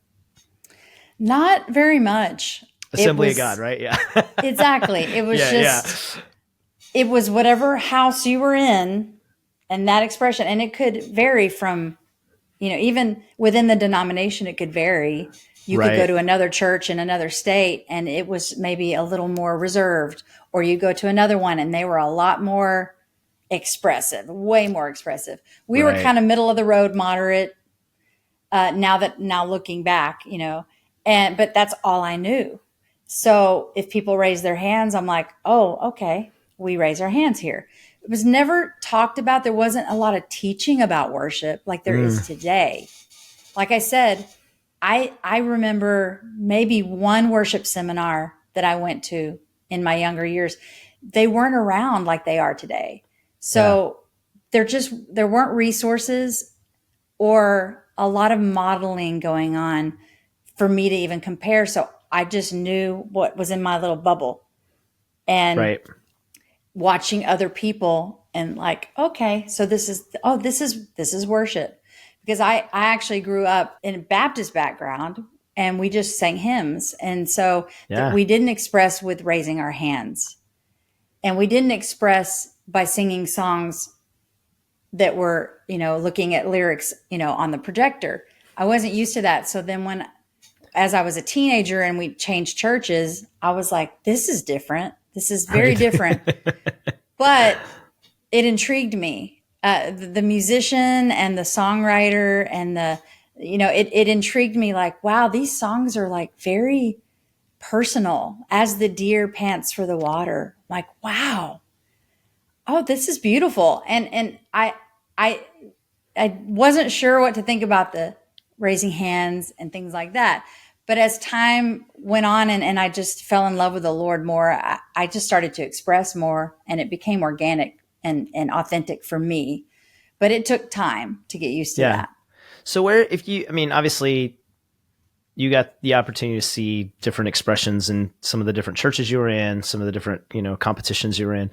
Not very much. Assembly of God, right? Yeah. Exactly. It was it was whatever house you were in and that expression. And it could vary from, you know, even within the denomination, it could vary. You could go to another church in another state and it was maybe a little more reserved, or you go to another one and they were a lot more expressive, way more expressive. We were kind of middle of the road, moderate, now looking back, you know, but that's all I knew. So if people raise their hands, I'm like, oh, okay, we raise our hands here. It was never talked about. There wasn't a lot of teaching about worship like there is today. Like I said, I remember maybe one worship seminar that I went to in my younger years. They weren't around like they are today. So there weren't resources or a lot of modeling going on for me to even compare. So I just knew what was in my little bubble and watching other people and like, okay, so this is worship. Because I actually grew up in a Baptist background and we just sang hymns. And so we didn't express with raising our hands, and we didn't express by singing songs that were, you know, looking at lyrics, you know, on the projector. I wasn't used to that. So then as I was a teenager and we changed churches, I was like, this is different. This is very different. But it intrigued me. The musician and the songwriter and it intrigued me, like, wow, these songs are like very personal. As the deer pants for the water. Like, wow. Oh, this is beautiful. And I wasn't sure what to think about the raising hands and things like that. But as time went on and I just fell in love with the Lord more, I just started to express more, and it became organic and authentic for me. But it took time to get used to that. So obviously you got the opportunity to see different expressions in some of the different churches you were in, some of the different, you know, competitions you were in.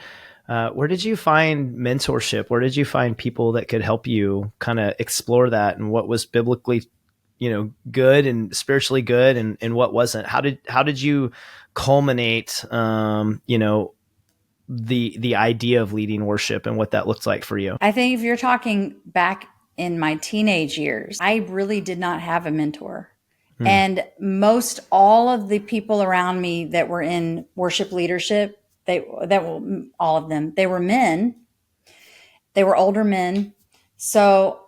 Where did you find mentorship? Where did you find people that could help you kind of explore that, and what was biblically good and spiritually good, and what wasn't? How did you culminate, the idea of leading worship and what that looked like for you? I think if you're talking back in my teenage years, I really did not have a mentor. And most all of the people around me that were in worship leadership, all of them, they were men. They were older men. So,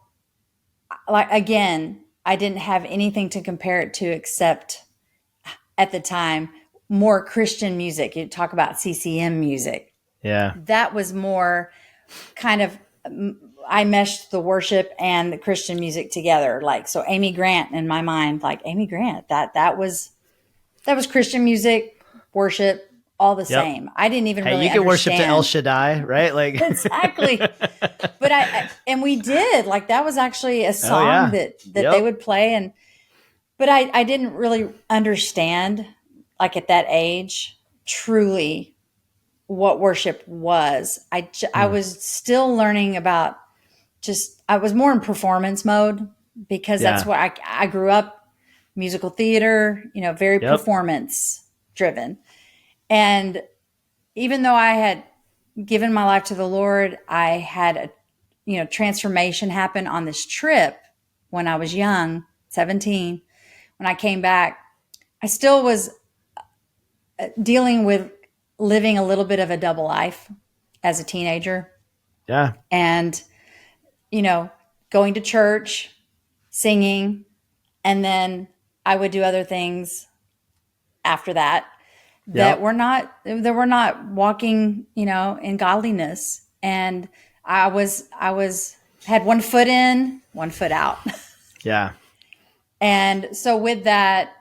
like, again, I didn't have anything to compare it to except at the time more Christian music. You talk about CCM music. Yeah. That was more kind of, I meshed the worship and the Christian music together. Like, so Amy Grant in my mind, like Amy Grant, that was Christian music, worship, all the same. I didn't even really you can worship understand. to El Shaddai, right? Like Exactly. But and we did, like, that was actually a song that they would play. But I didn't really understand, like, at that age, truly what worship was. I was still learning about I was more in performance mode because that's what I grew up, musical theater, very performance driven. And even though I had given my life to the Lord, I had a transformation happen on this trip when I was young, 17. When I came back, I still was dealing with living a little bit of a double life as a teenager. Yeah. And, going to church, singing, and then I would do other things after that were not walking, in godliness. And I had one foot in, one foot out. Yeah. And so with that,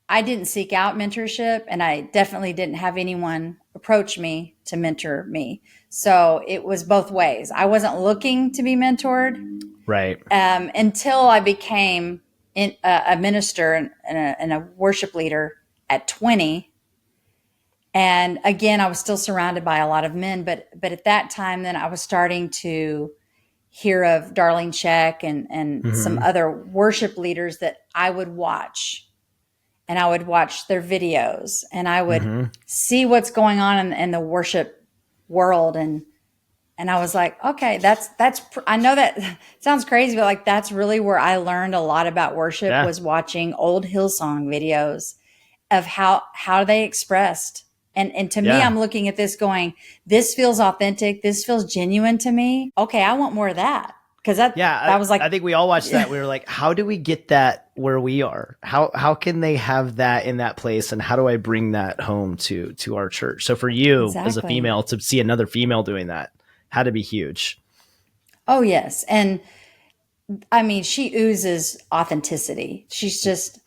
I didn't seek out mentorship, and I definitely didn't have anyone approach me to mentor me. So it was both ways. I wasn't looking to be mentored, right? Until I became a minister and a worship leader at 20. And again, I was still surrounded by a lot of men, but at that time, then I was starting to hear of Darlene Check and some other worship leaders that I would watch. And I would watch their videos, and I would see what's going on in the worship world. And I was like, okay, I know that sounds crazy, but like, that's really where I learned a lot about worship was watching old Hillsong videos of how they expressed. And to me, I'm looking at this going, this feels authentic. This feels genuine to me. Okay. I want more of that. Cause that was like, I think we all watched that. We were like, how do we get that where we are? How can they have that in that place? And how do I bring that home to our church? So for you as a female, to see another female doing that had to be huge. Oh yes. And I mean, she oozes authenticity. She's just,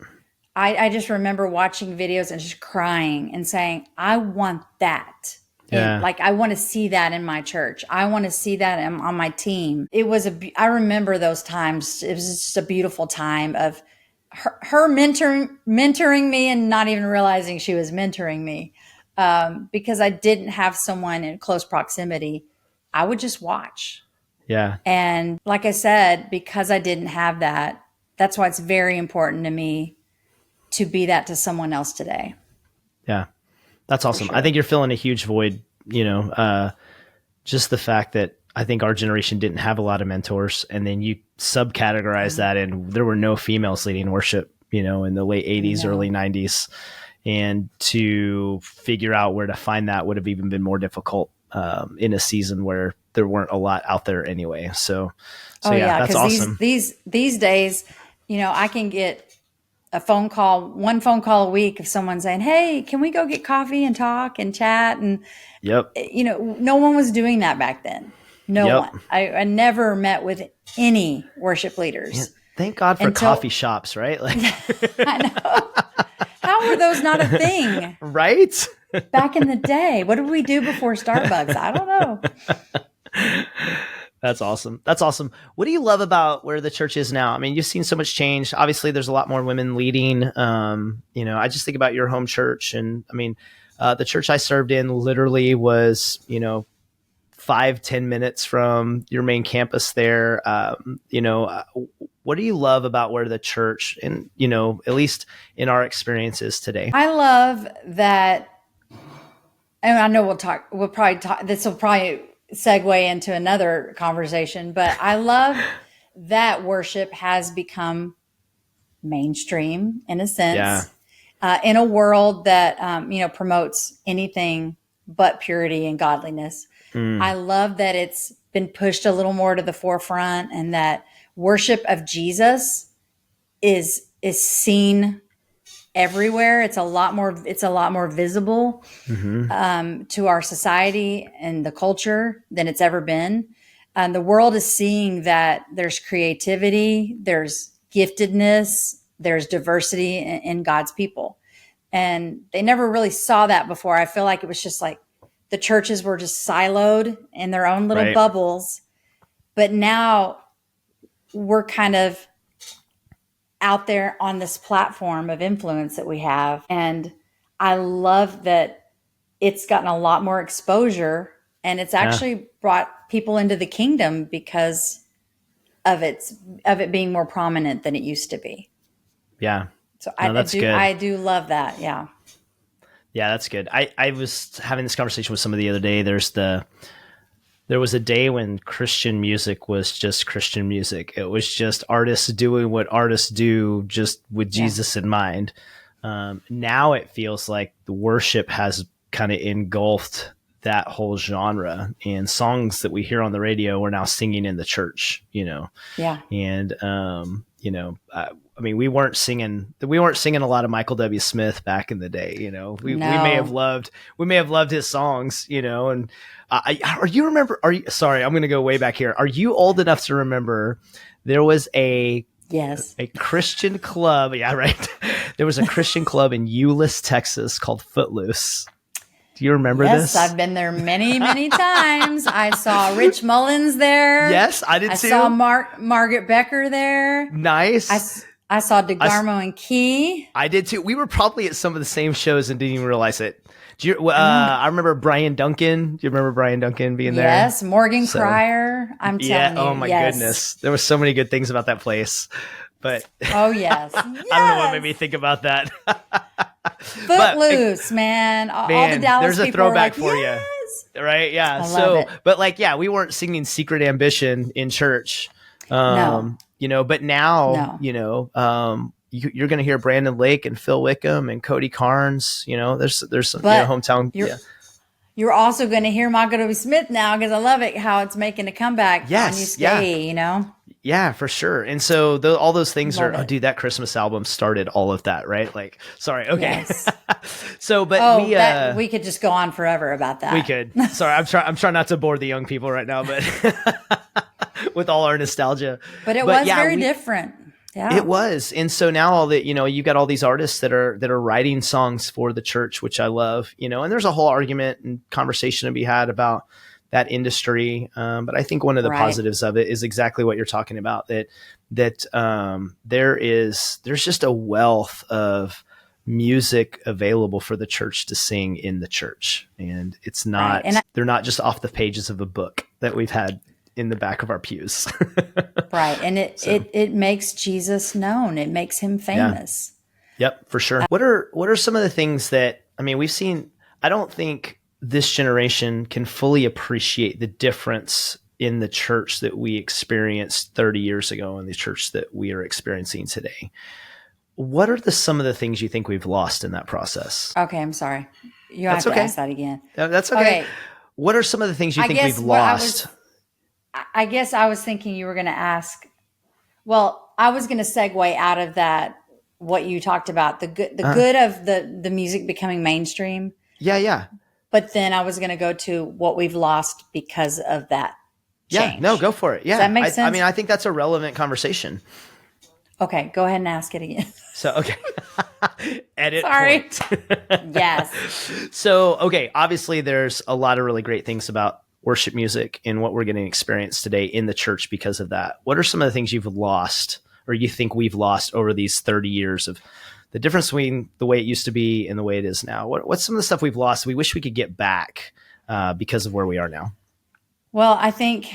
I just remember watching videos and just crying and saying, I want that. Yeah. And like, I want to see that in my church. I want to see that on my team. I remember those times. It was just a beautiful time of her mentoring me and not even realizing she was mentoring me. Because I didn't have someone in close proximity. I would just watch. Yeah. And like I said, because I didn't have that, that's why it's very important to me to be that to someone else today. Yeah. That's awesome. Sure. I think you're filling a huge void, just the fact that I think our generation didn't have a lot of mentors, and then you subcategorize that, and there were no females leading worship, in the late 80s, early 90s. And to figure out where to find that would have even been more difficult in a season where there weren't a lot out there anyway. So that's awesome. These days, I can get one phone call a week of someone saying, hey, can we go get coffee and talk and chat? And, no one was doing that back then. No one. I never met with any worship leaders. Yeah, thank God for coffee shops, right? Like, I know. How were those not a thing? Right? Back in the day. What did we do before Starbucks? I don't know. That's awesome. That's awesome. What do you love about where the church is now? I mean, you've seen so much change. Obviously, there's a lot more women leading. I just think about your home church. And I mean, the church I served in literally was, 5-10 minutes from your main campus there. What do you love about where the church, and at least in our experiences today? I love that, and I know we'll probably talk, this will probably segue into another conversation, but I love that worship has become mainstream in a sense, in a world that, promotes anything but purity and godliness. I love that it's been pushed a little more to the forefront, and that worship of Jesus is seen everywhere. It's a lot more visible to our society and the culture than it's ever been. And the world is seeing that there's creativity, there's giftedness, there's diversity in God's people. And they never really saw that before. I feel like it was just like the churches were just siloed in their own little bubbles. But now we're kind of out there on this platform of influence that we have. And I love that it's gotten a lot more exposure, and it's actually brought people into the kingdom because of it being more prominent than it used to be. Yeah. So I do love that. Yeah. Yeah, that's good. I was having this conversation with somebody the other day. There was a day when Christian music was just Christian music. It was just artists doing what artists do, just with Jesus in mind. Now it feels like the worship has kind of engulfed that whole genre, and songs that we hear on the radio we're now singing in the church, Yeah. And, we weren't singing a lot of Michael W. Smith back in the day. We may have loved his songs, and sorry, I'm going to go way back here. Are you old enough to remember there was a Christian club? Yeah, right. There was a Christian club in Euless, Texas called Footloose. Do you remember this? Yes, I've been there many, many times. I saw Rich Mullins there. Yes, I did too. I saw Margaret Becker there. Nice. I saw DeGarmo and Key. I did too. We were probably at some of the same shows and didn't even realize it. I remember Brian Duncan. Do you remember Brian Duncan being there? Yes, Morgan Cryer. I'm telling you. Oh my goodness. There were so many good things about that place. But oh yes. I don't know what made me think about that. Footloose, man. All the Dallas there's a people throwback were like, for yes. you. Right? Yeah. I love it. But we weren't singing Secret Ambition in church. No. But now, you're going to hear Brandon Lake and Phil Wickham and Cody Carnes. There's some hometown. You're also going to hear Michael W. Smith now, because I love it how it's making a comeback. Yes, on you stay, Yeah, for sure. And so all those things dude, that Christmas album started all of that, right? Like, sorry. Okay. Yes. So, but we could just go on forever about that. We could. Sorry. I'm trying not to bore the young people right now, but with all our nostalgia. But it was very different. Yeah, it was. And so now all that, you got all these artists that are writing songs for the church, which I love, and there's a whole argument and conversation to be had about that industry. But I think one of the positives of it is exactly what you're talking about, that there's just a wealth of music available for the church to sing in the church. And it's not, they're not just off the pages of a book that we've had in the back of our pews. Right. And it makes Jesus known. It makes him famous. Yeah. Yep, for sure. What are some of the things that, we've seen, I don't think this generation can fully appreciate the difference in the church that we experienced 30 years ago and the church that we are experiencing today. What are some of the things you think we've lost in that process? Okay, I'm sorry. You have to ask that again. That's okay. What are some of the things you think we've lost? I guess I was thinking you were going to ask. Well, I was going to segue out of that, what you talked about, the good of the music becoming mainstream. Yeah. But then I was going to go to what we've lost because of that change. Yeah, no, go for it. Yeah. Does that make sense? I think that's a relevant conversation. Okay, go ahead and ask it again. So, okay. Edit Sorry. point. Yes. So, okay, obviously there's a lot of really great things about worship music and what we're getting experienced today in the church because of that. What are some of the things you've lost or you think we've lost over these 30 years of the difference between the way it used to be and the way it is now? What's some of the stuff we've lost we wish we could get back because of where we are now? Well, I think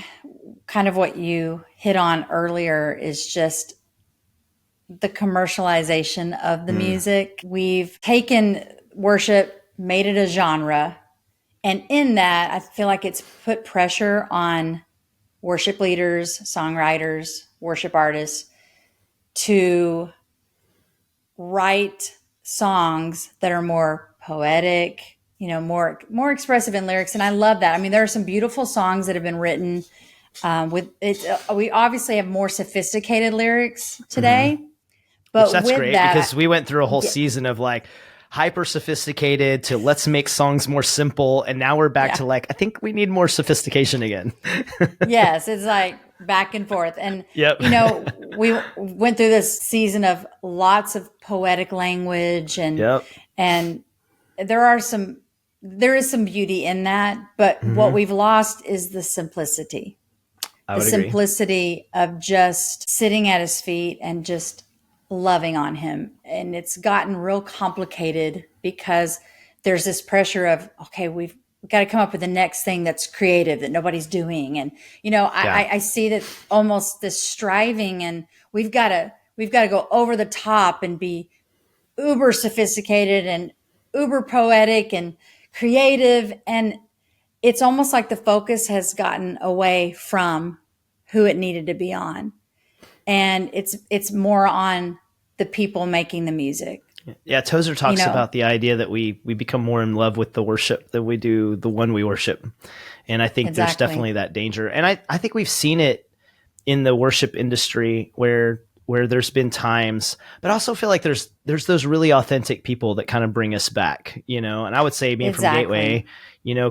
kind of what you hit on earlier is just the commercialization of the music. We've taken worship, made it a genre. And in that, I feel like it's put pressure on worship leaders, songwriters, worship artists to write songs that are more poetic, more expressive in lyrics. And I love that. I mean, there are some beautiful songs that have been written with it. We obviously have more sophisticated lyrics today, but That's with great that, because we went through a whole season of like hyper sophisticated to let's make songs more simple. And now we're back to like, I think we need more sophistication again. yes, it's like back and forth. And, Yep. we went through this season of lots of poetic language and there is some beauty in that, but what we've lost is the simplicity. I would the agree. simplicity of just sitting at his feet and just loving on him. And it's gotten real complicated because there's this pressure of, okay, we've got to come up with the next thing that's creative that nobody's doing. And, I see that almost this striving, and we've got to go over the top and be uber sophisticated and uber poetic and creative. And it's almost like the focus has gotten away from who it needed to be on. And it's more on the people making the music. Yeah, Tozer talks about the idea that we become more in love with the worship than we do the one we worship. And I think there's definitely that danger. And I think we've seen it in the worship industry where there's been times, but I also feel like there's those really authentic people that kind of bring us back, and I would say being from Gateway,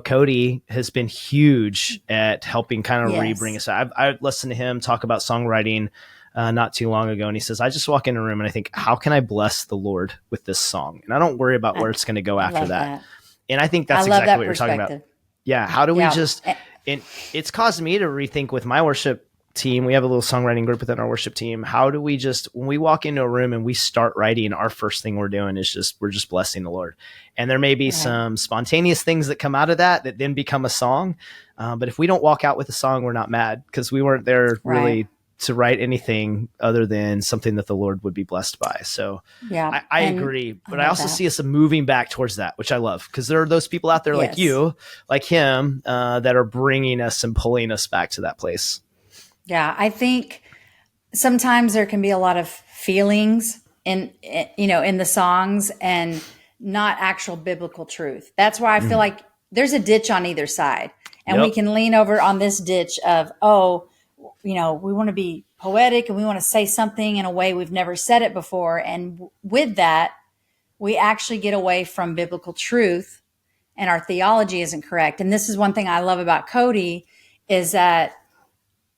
Cody has been huge at helping kind of re-bring us back. I listened to him talk about songwriting not too long ago. And he says, I just walk in a room and I think, how can I bless the Lord with this song? And I don't worry about where it's going to go after that. And I think that's exactly what you're talking about. Yeah. How do we and it's caused me to rethink with my worship team. We have a little songwriting group within our worship team. How do we when we walk into a room and we start writing, our first thing we're doing is we're just blessing the Lord. And there may be some spontaneous things that come out of that then become a song. But if we don't walk out with a song, we're not mad because we weren't there really to write anything other than something that the Lord would be blessed by. So I agree, but I also see us moving back towards that, which I love because there are those people out there like you, like him, that are bringing us and pulling us back to that place. Yeah. I think sometimes there can be a lot of feelings in the songs and not actual biblical truth. That's why I feel like there's a ditch on either side and we can lean over on this ditch of, we want to be poetic and we want to say something in a way we've never said it before. And with that, we actually get away from biblical truth and our theology isn't correct. And this is one thing I love about Cody is that,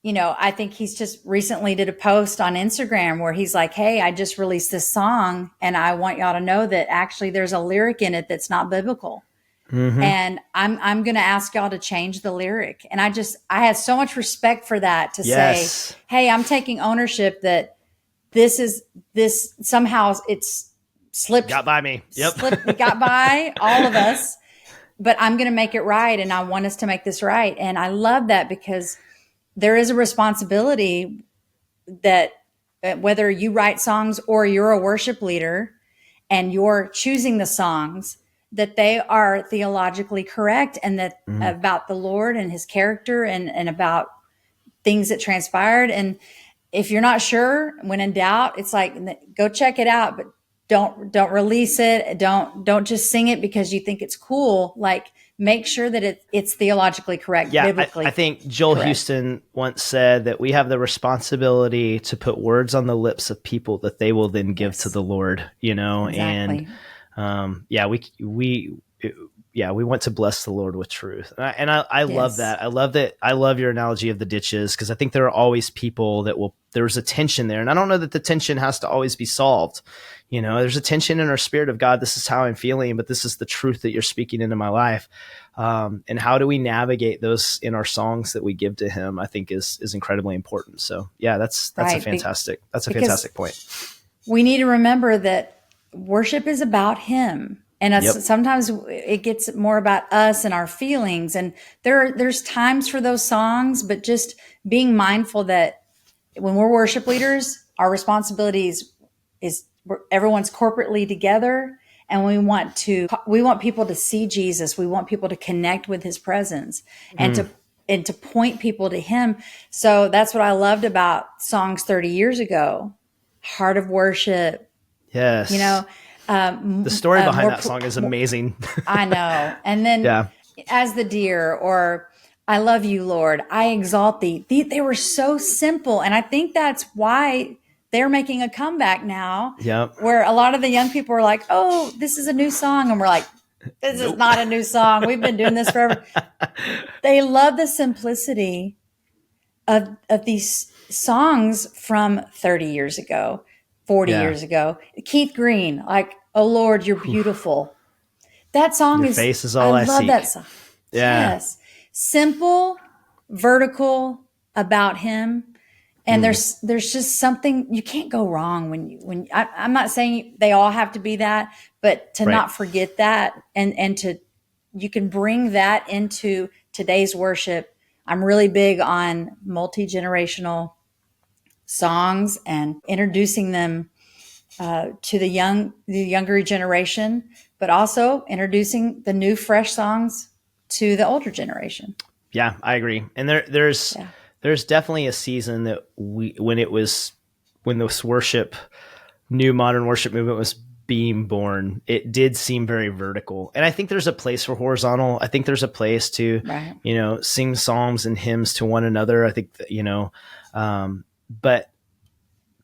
I think he's just recently did a post on Instagram where he's like, hey, I just released this song and I want y'all to know that actually there's a lyric in it that's not biblical. And I'm going to ask y'all to change the lyric. And I had so much respect for that to say, hey, I'm taking ownership that this somehow it's slipped. Got by me. It got by all of us, but I'm going to make it right. And I want us to make this right. And I love that because there is a responsibility that whether you write songs or you're a worship leader and you're choosing the songs, that they are theologically correct and that about the Lord and his character and about things that transpired. And if you're not sure, when in doubt, it's like, go check it out, but don't release it. Don't just sing it because you think it's cool. Like make sure that it's theologically correct. Yeah. Biblically I think Joel correct. Houston once said that we have the responsibility to put words on the lips of people that they will then give to the Lord, Exactly. and we want to bless the Lord with truth. And I love that. I love that. I love your analogy of the ditches because I think there are always people that there's a tension there. And I don't know that the tension has to always be solved. There's a tension in our spirit of God. This is how I'm feeling, but this is the truth that you're speaking into my life. And how do we navigate those in our songs that we give to him, I think is incredibly important. So yeah, that's a fantastic point. We need to remember that worship is about him And sometimes it gets more about us and our feelings. And there's times for those songs, but just being mindful that when we're worship leaders, our responsibility is everyone's corporately together. And we want people to see Jesus. We want people to connect with his presence and to point people to him. So that's what I loved about songs 30 years ago. Heart of Worship. Yes. The story behind that song is amazing. I know. And then As the Deer, or I Love You, Lord, I Exalt Thee. They were so simple. And I think that's why they're making a comeback now. Yep. Where a lot of the young people are like, oh, this is a new song. And we're like, this is not a new song. We've been doing this forever. They love the simplicity of these songs from 30 years ago, 40 years ago. Keith Green, like, oh Lord, you're beautiful. That song Your face is all I love seek. that song. Yeah. Yes. Simple, vertical about him. And there's just something you can't go wrong when I'm not saying they all have to be that, but to not forget that and you can bring that into today's worship. I'm really big on multi-generational songs and introducing them to the younger generation, but also introducing the new fresh songs to the older generation. Yeah, I agree. And there's definitely a season that when this new modern worship movement was being born, it did seem very vertical. And I think there's a place for horizontal. I think there's a place to, sing psalms and hymns to one another. I think that, but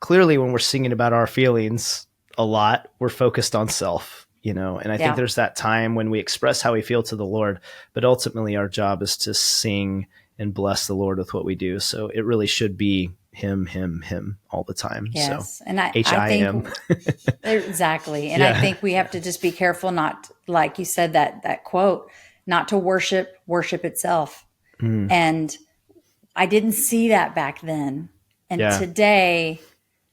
clearly when we're singing about our feelings a lot, we're focused on self, and I think there's that time when we express how we feel to the Lord, but ultimately our job is to sing and bless the Lord with what we do. So it really should be him all the time. Yes. So, and I H-I-M. think exactly. And I think we have to just be careful not, like you said, that quote, not to worship itself. And I didn't see that back then. And today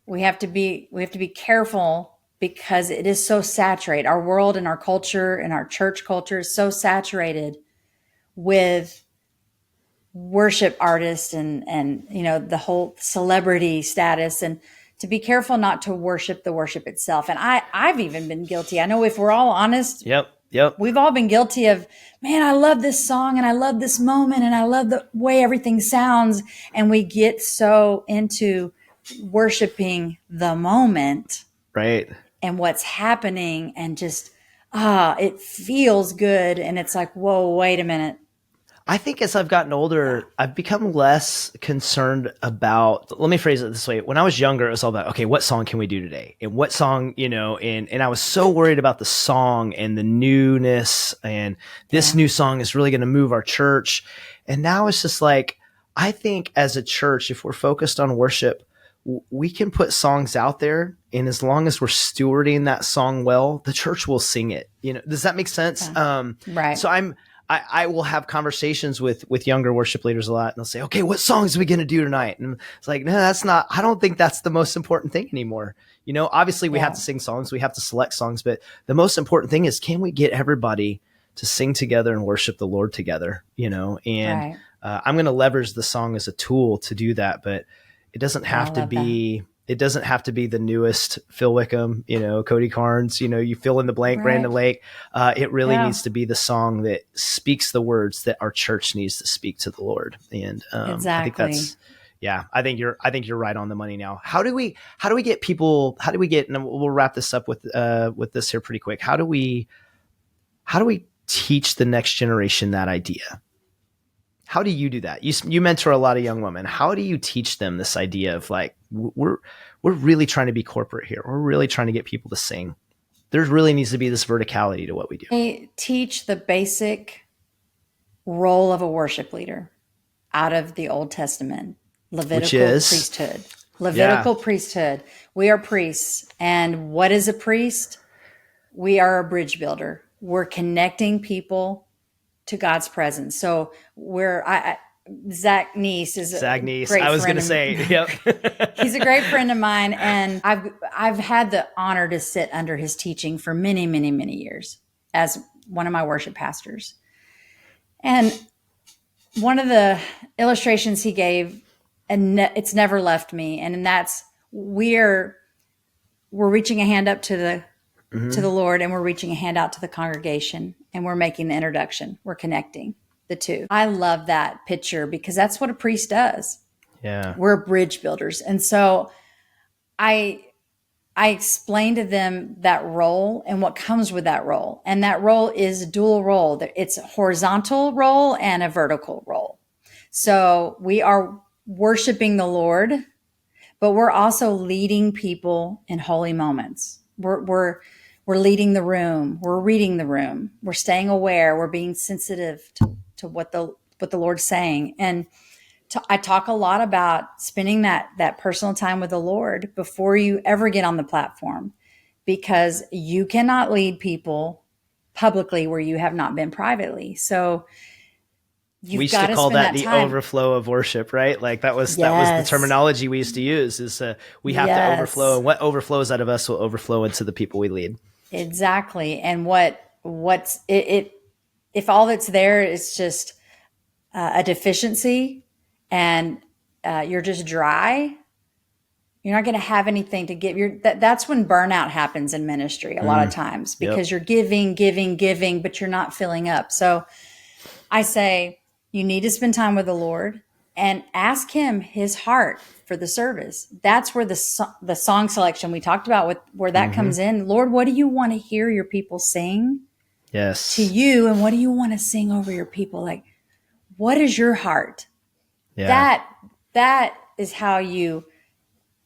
we have to be careful because it is so saturated. Our world and our culture and our church culture is so saturated with worship artists and the whole celebrity status, and to be careful not to worship the worship itself. And I've even been guilty. I know if we're all honest, we've all been guilty of, man, I love this song and I love this moment and I love the way everything sounds. And we get so into worshiping the moment, right? And what's happening, and just, it feels good. And it's like, whoa, wait a minute. I think as I've gotten older, I've become less concerned about, let me phrase it this way. When I was younger, it was all about, okay, what song can we do today? And what song, and I was so worried about the song and the newness, and this new song is really going to move our church. And now it's just like, I think as a church, if we're focused on worship, we can put songs out there, and as long as we're stewarding that song well, the church will sing it. Does that make sense? Right. So I will have conversations with younger worship leaders a lot, and they'll say, okay, what songs are we going to do tonight? And it's like, no, I don't think that's the most important thing anymore. Obviously we have to sing songs, we have to select songs, but the most important thing is, can we get everybody to sing together and worship the Lord together? And I'm going to leverage the song as a tool to do that, but it doesn't have to be. It doesn't have to be the newest Phil Wickham, Cody Carnes, you fill in the blank, Brandon Lake. It really needs to be the song that speaks the words that our church needs to speak to the Lord. And I think that's, I think you're right on the money now. How do we get people, and we'll wrap this up with this here pretty quick. How do we teach the next generation that idea? How do you do that? You mentor a lot of young women. How do you teach them this idea of like, we're really trying to be corporate here. We're really trying to get people to sing. There really needs to be this verticality to what we do. They teach the basic role of a worship leader out of the Old Testament, Levitical priesthood. Levitical priesthood. We are priests. And what is a priest? We are a bridge builder. We're connecting people to God's presence. So Zach Neese is Zach Neese. I was going to say, yep. He's a great friend of mine, and I've had the honor to sit under his teaching for many, many, many years. as one of my worship pastors. And one of the illustrations he gave, and it's never left me, and that's we're reaching a hand up to the Lord, and we're reaching a hand out to the congregation, and we're making the introduction. We're connecting the two. I love that picture because that's what a priest does. Yeah. We're bridge builders. And so I explained to them that role and what comes with that role. And that role is a dual role. It's a horizontal role and a vertical role. So we are worshiping the Lord, but we're also leading people in holy moments. We're leading the room. We're reading the room. We're staying aware. We're being sensitive to what the Lord's saying. And I talk a lot about spending that personal time with the Lord before you ever get on the platform, because you cannot lead people publicly where you have not been privately. So we used to call that the overflow of worship, right? Like that was the terminology we used to use is we have to overflow, and what overflows out of us will overflow into the people we lead. Exactly. And what's it if all that's there is just a deficiency and you're just dry, you're not going to have anything to give. That's when burnout happens in ministry a lot of times, because you're giving, but you're not filling up. So I say you need to spend time with the Lord and ask him his heart for the service. That's where the song selection we talked about, where that comes in. Lord, what do you want to hear your people sing to you? And what do you want to sing over your people? Like, what is your heart? Yeah. That is how you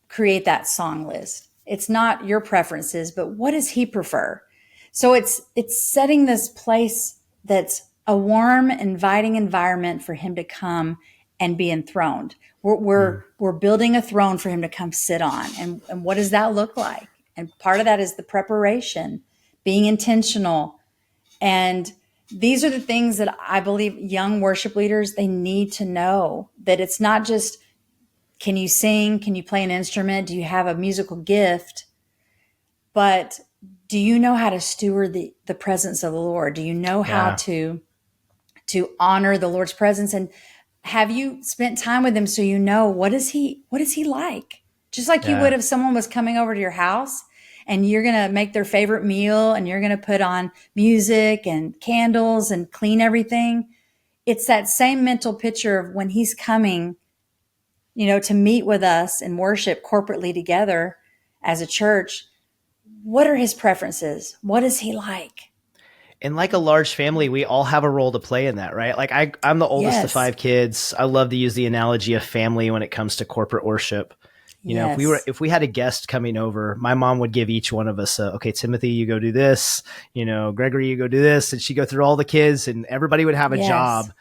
create that song list. It's not your preferences, but what does he prefer? So it's setting this place that's a warm, inviting environment for him to come and be enthroned. We're building a throne for him to come sit on. And what does that look like? And part of that is the preparation, being intentional. And these are the things that I believe young worship leaders, they need to know, that it's not just, can you sing? Can you play an instrument? Do you have a musical gift? But do you know how to steward the presence of the Lord? Do you know how to honor the Lord's presence? And have you spent time with him so you know what is he like? Just like you would if someone was coming over to your house and you're going to make their favorite meal and you're going to put on music and candles and clean everything. It's that same mental picture of when he's coming, to meet with us and worship corporately together as a church. What are his preferences? What is he like? And like a large family, we all have a role to play in that, right? Like I'm the oldest of 5 kids. I love to use the analogy of family when it comes to corporate worship. If we had a guest coming over, my mom would give each one of us okay, Timothy, you go do this, Gregory, you go do this. And she'd go through all the kids and everybody would have a job.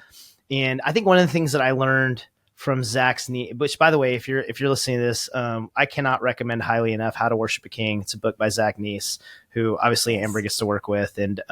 And I think one of the things that I learned from Zach's niece, which by the way, if you're listening to this, I cannot recommend highly enough How to Worship a King. It's a book by Zach Niece, who obviously Amber gets to work with. And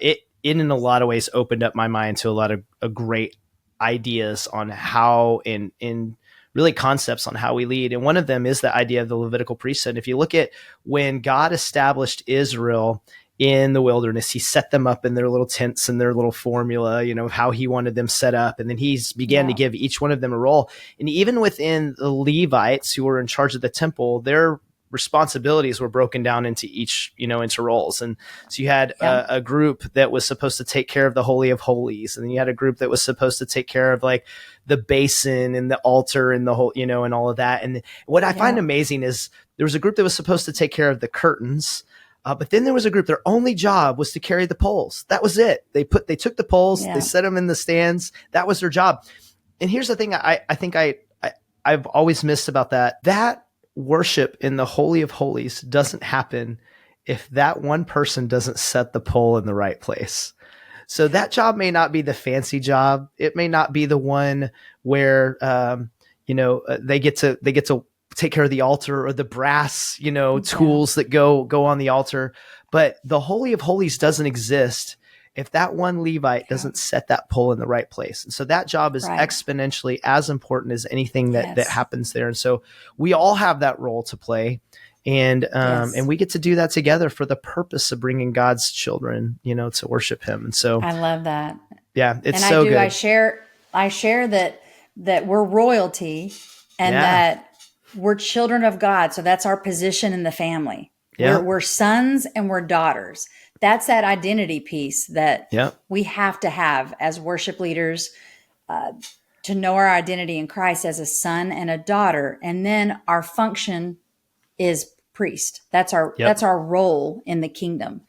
it in a lot of ways opened up my mind to a lot of great ideas on how in really concepts on how we lead. And one of them is the idea of the Levitical priesthood. If you look at when God established Israel in the wilderness, he set them up in their little tents and their little formula, how he wanted them set up. And then he's began to give each one of them a role. And even within the Levites who were in charge of the temple, their responsibilities were broken down into each, into roles. And so you had a group that was supposed to take care of the Holy of Holies. And then you had a group that was supposed to take care of like the basin and the altar and the whole, and all of that. And what I find amazing is there was a group that was supposed to take care of the curtains. But then there was a group, their only job was to carry the poles. That was it. They took the poles, they set them in the stands. That was their job. And here's the thing I think I've always missed about that worship in the Holy of Holies doesn't happen if that one person doesn't set the pole in the right place. So that job may not be the fancy job. It may not be the one where, they get to take care of the altar or the brass, tools that go on the altar. But the Holy of Holies doesn't exist if that one Levite doesn't set that pole in the right place. And so that job is exponentially as important as anything that happens there. And so we all have that role to play. And we get to do that together for the purpose of bringing God's children, to worship him. And so I love that. Yeah, it's and so good. I share that we're royalty and that we're children of God. So that's our position in the family. Yeah. We're sons and we're daughters. That's that identity piece that we have to have as worship leaders, to know our identity in Christ as a son and a daughter. And then our function is priest. That's our role in the kingdom.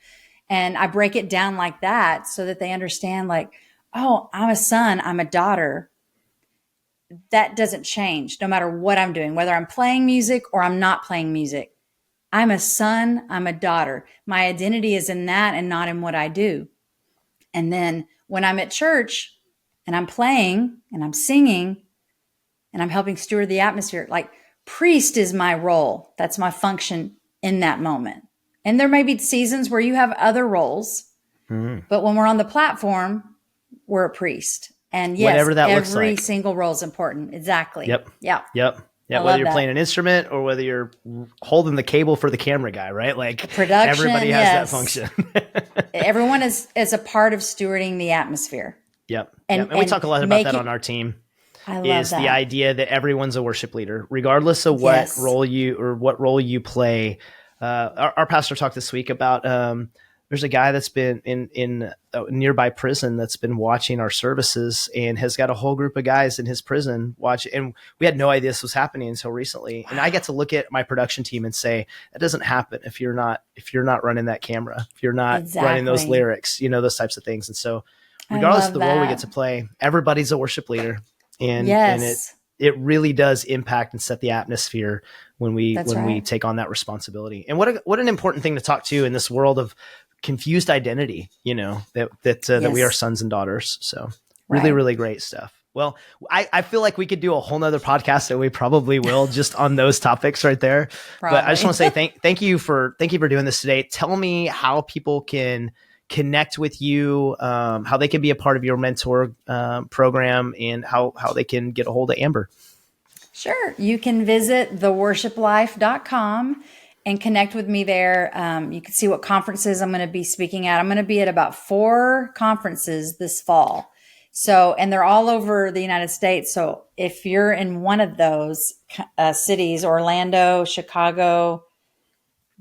And I break it down like that so that they understand, like, oh, I'm a son, I'm a daughter. That doesn't change no matter what I'm doing, whether I'm playing music or I'm not playing music. I'm a son, I'm a daughter. My identity is in that and not in what I do. And then when I'm at church and I'm playing and I'm singing and I'm helping steward the atmosphere, like, priest is my role. That's my function in that moment. And there may be seasons where you have other roles, but when we're on the platform, we're a priest. And yes, whatever that looks every like. Single role is important. Exactly. Yep. Yeah. Whether you're playing an instrument or whether you're holding the cable for the camera guy, right? Like, production, everybody has that function. Everyone is a part of stewarding the atmosphere. Yep. And we talk a lot about that on our team. I love that. The idea that everyone's a worship leader, regardless of what role you play. Our pastor talked this week about there's a guy that's been in a nearby prison that's been watching our services and has got a whole group of guys in his prison watching. And we had no idea this was happening until recently. And I get to look at my production team and say, that doesn't happen if you're not running that camera, if you're not running those lyrics, those types of things. And so regardless of the role we get to play, everybody's a worship leader. And it really does impact and set the atmosphere when we take on that responsibility. And what an important thing to talk to in this world of confused identity, that we are sons and daughters. So really, really great stuff. Well, I feel like we could do a whole nother podcast, and we probably will, just on those topics right there. Probably. But I just want to say thank you for doing this today. Tell me how people can connect with you, how they can be a part of your mentor program, and how they can get a hold of Amber. Sure. You can visit theworshiplife.com and connect with me there. You can see what conferences I'm going to be speaking at. I'm going to be at about 4 conferences this fall. So, and they're all over the United States. So if you're in one of those cities, Orlando, Chicago,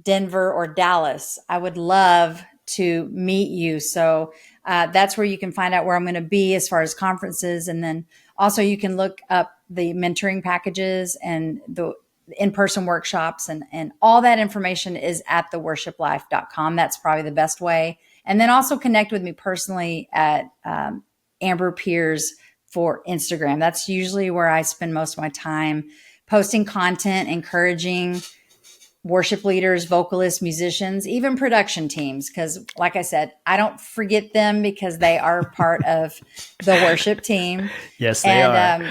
Denver, or Dallas, I would love to meet you. So that's where you can find out where I'm going to be as far as conferences. And then also you can look up the mentoring packages and the in-person workshops, and all that information is at theworshiplife.com. That's probably the best way. And then also connect with me personally at Amber Peairs for Instagram. That's usually where I spend most of my time posting content, encouraging worship leaders, vocalists, musicians, even production teams. Because like I said, I don't forget them because they are part of the worship team. Yes, they are.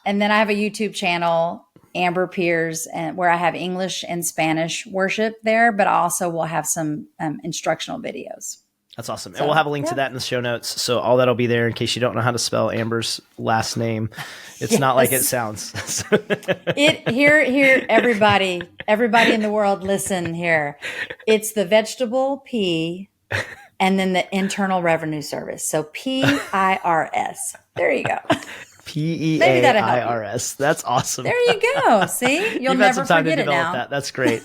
And then I have a YouTube channel, Amber Peairs, and where I have English and Spanish worship there, but I also will have some instructional videos. That's awesome. And we'll have a link to that in the show notes. So all that'll be there in case you don't know how to spell Amber's last name. It's not like it sounds. Here, everybody in the world, listen here. It's the vegetable P and then the Internal Revenue Service. So PIRS. There you go. PEAIRS. That's awesome. There you go. See, you'll never forget it now. That. That's great.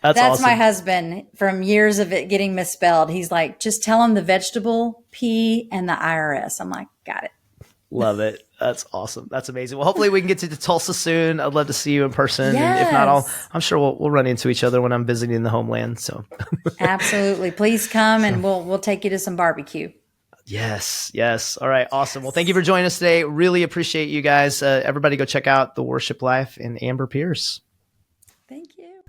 That's awesome. My husband from years of it getting misspelled. He's like, just tell him the vegetable P and the IRS. I'm like, got it. Love it. That's awesome. That's amazing. Well, hopefully we can get to Tulsa soon. I'd love to see you in person. Yes. And if not, I'm sure we'll run into each other when I'm visiting the homeland. So absolutely. Please come and we'll take you to some barbecue. Yes. All right. Awesome. Well, thank you for joining us today. Really appreciate you guys. Everybody go check out The Worship Life and Amber Peairs. Thank you.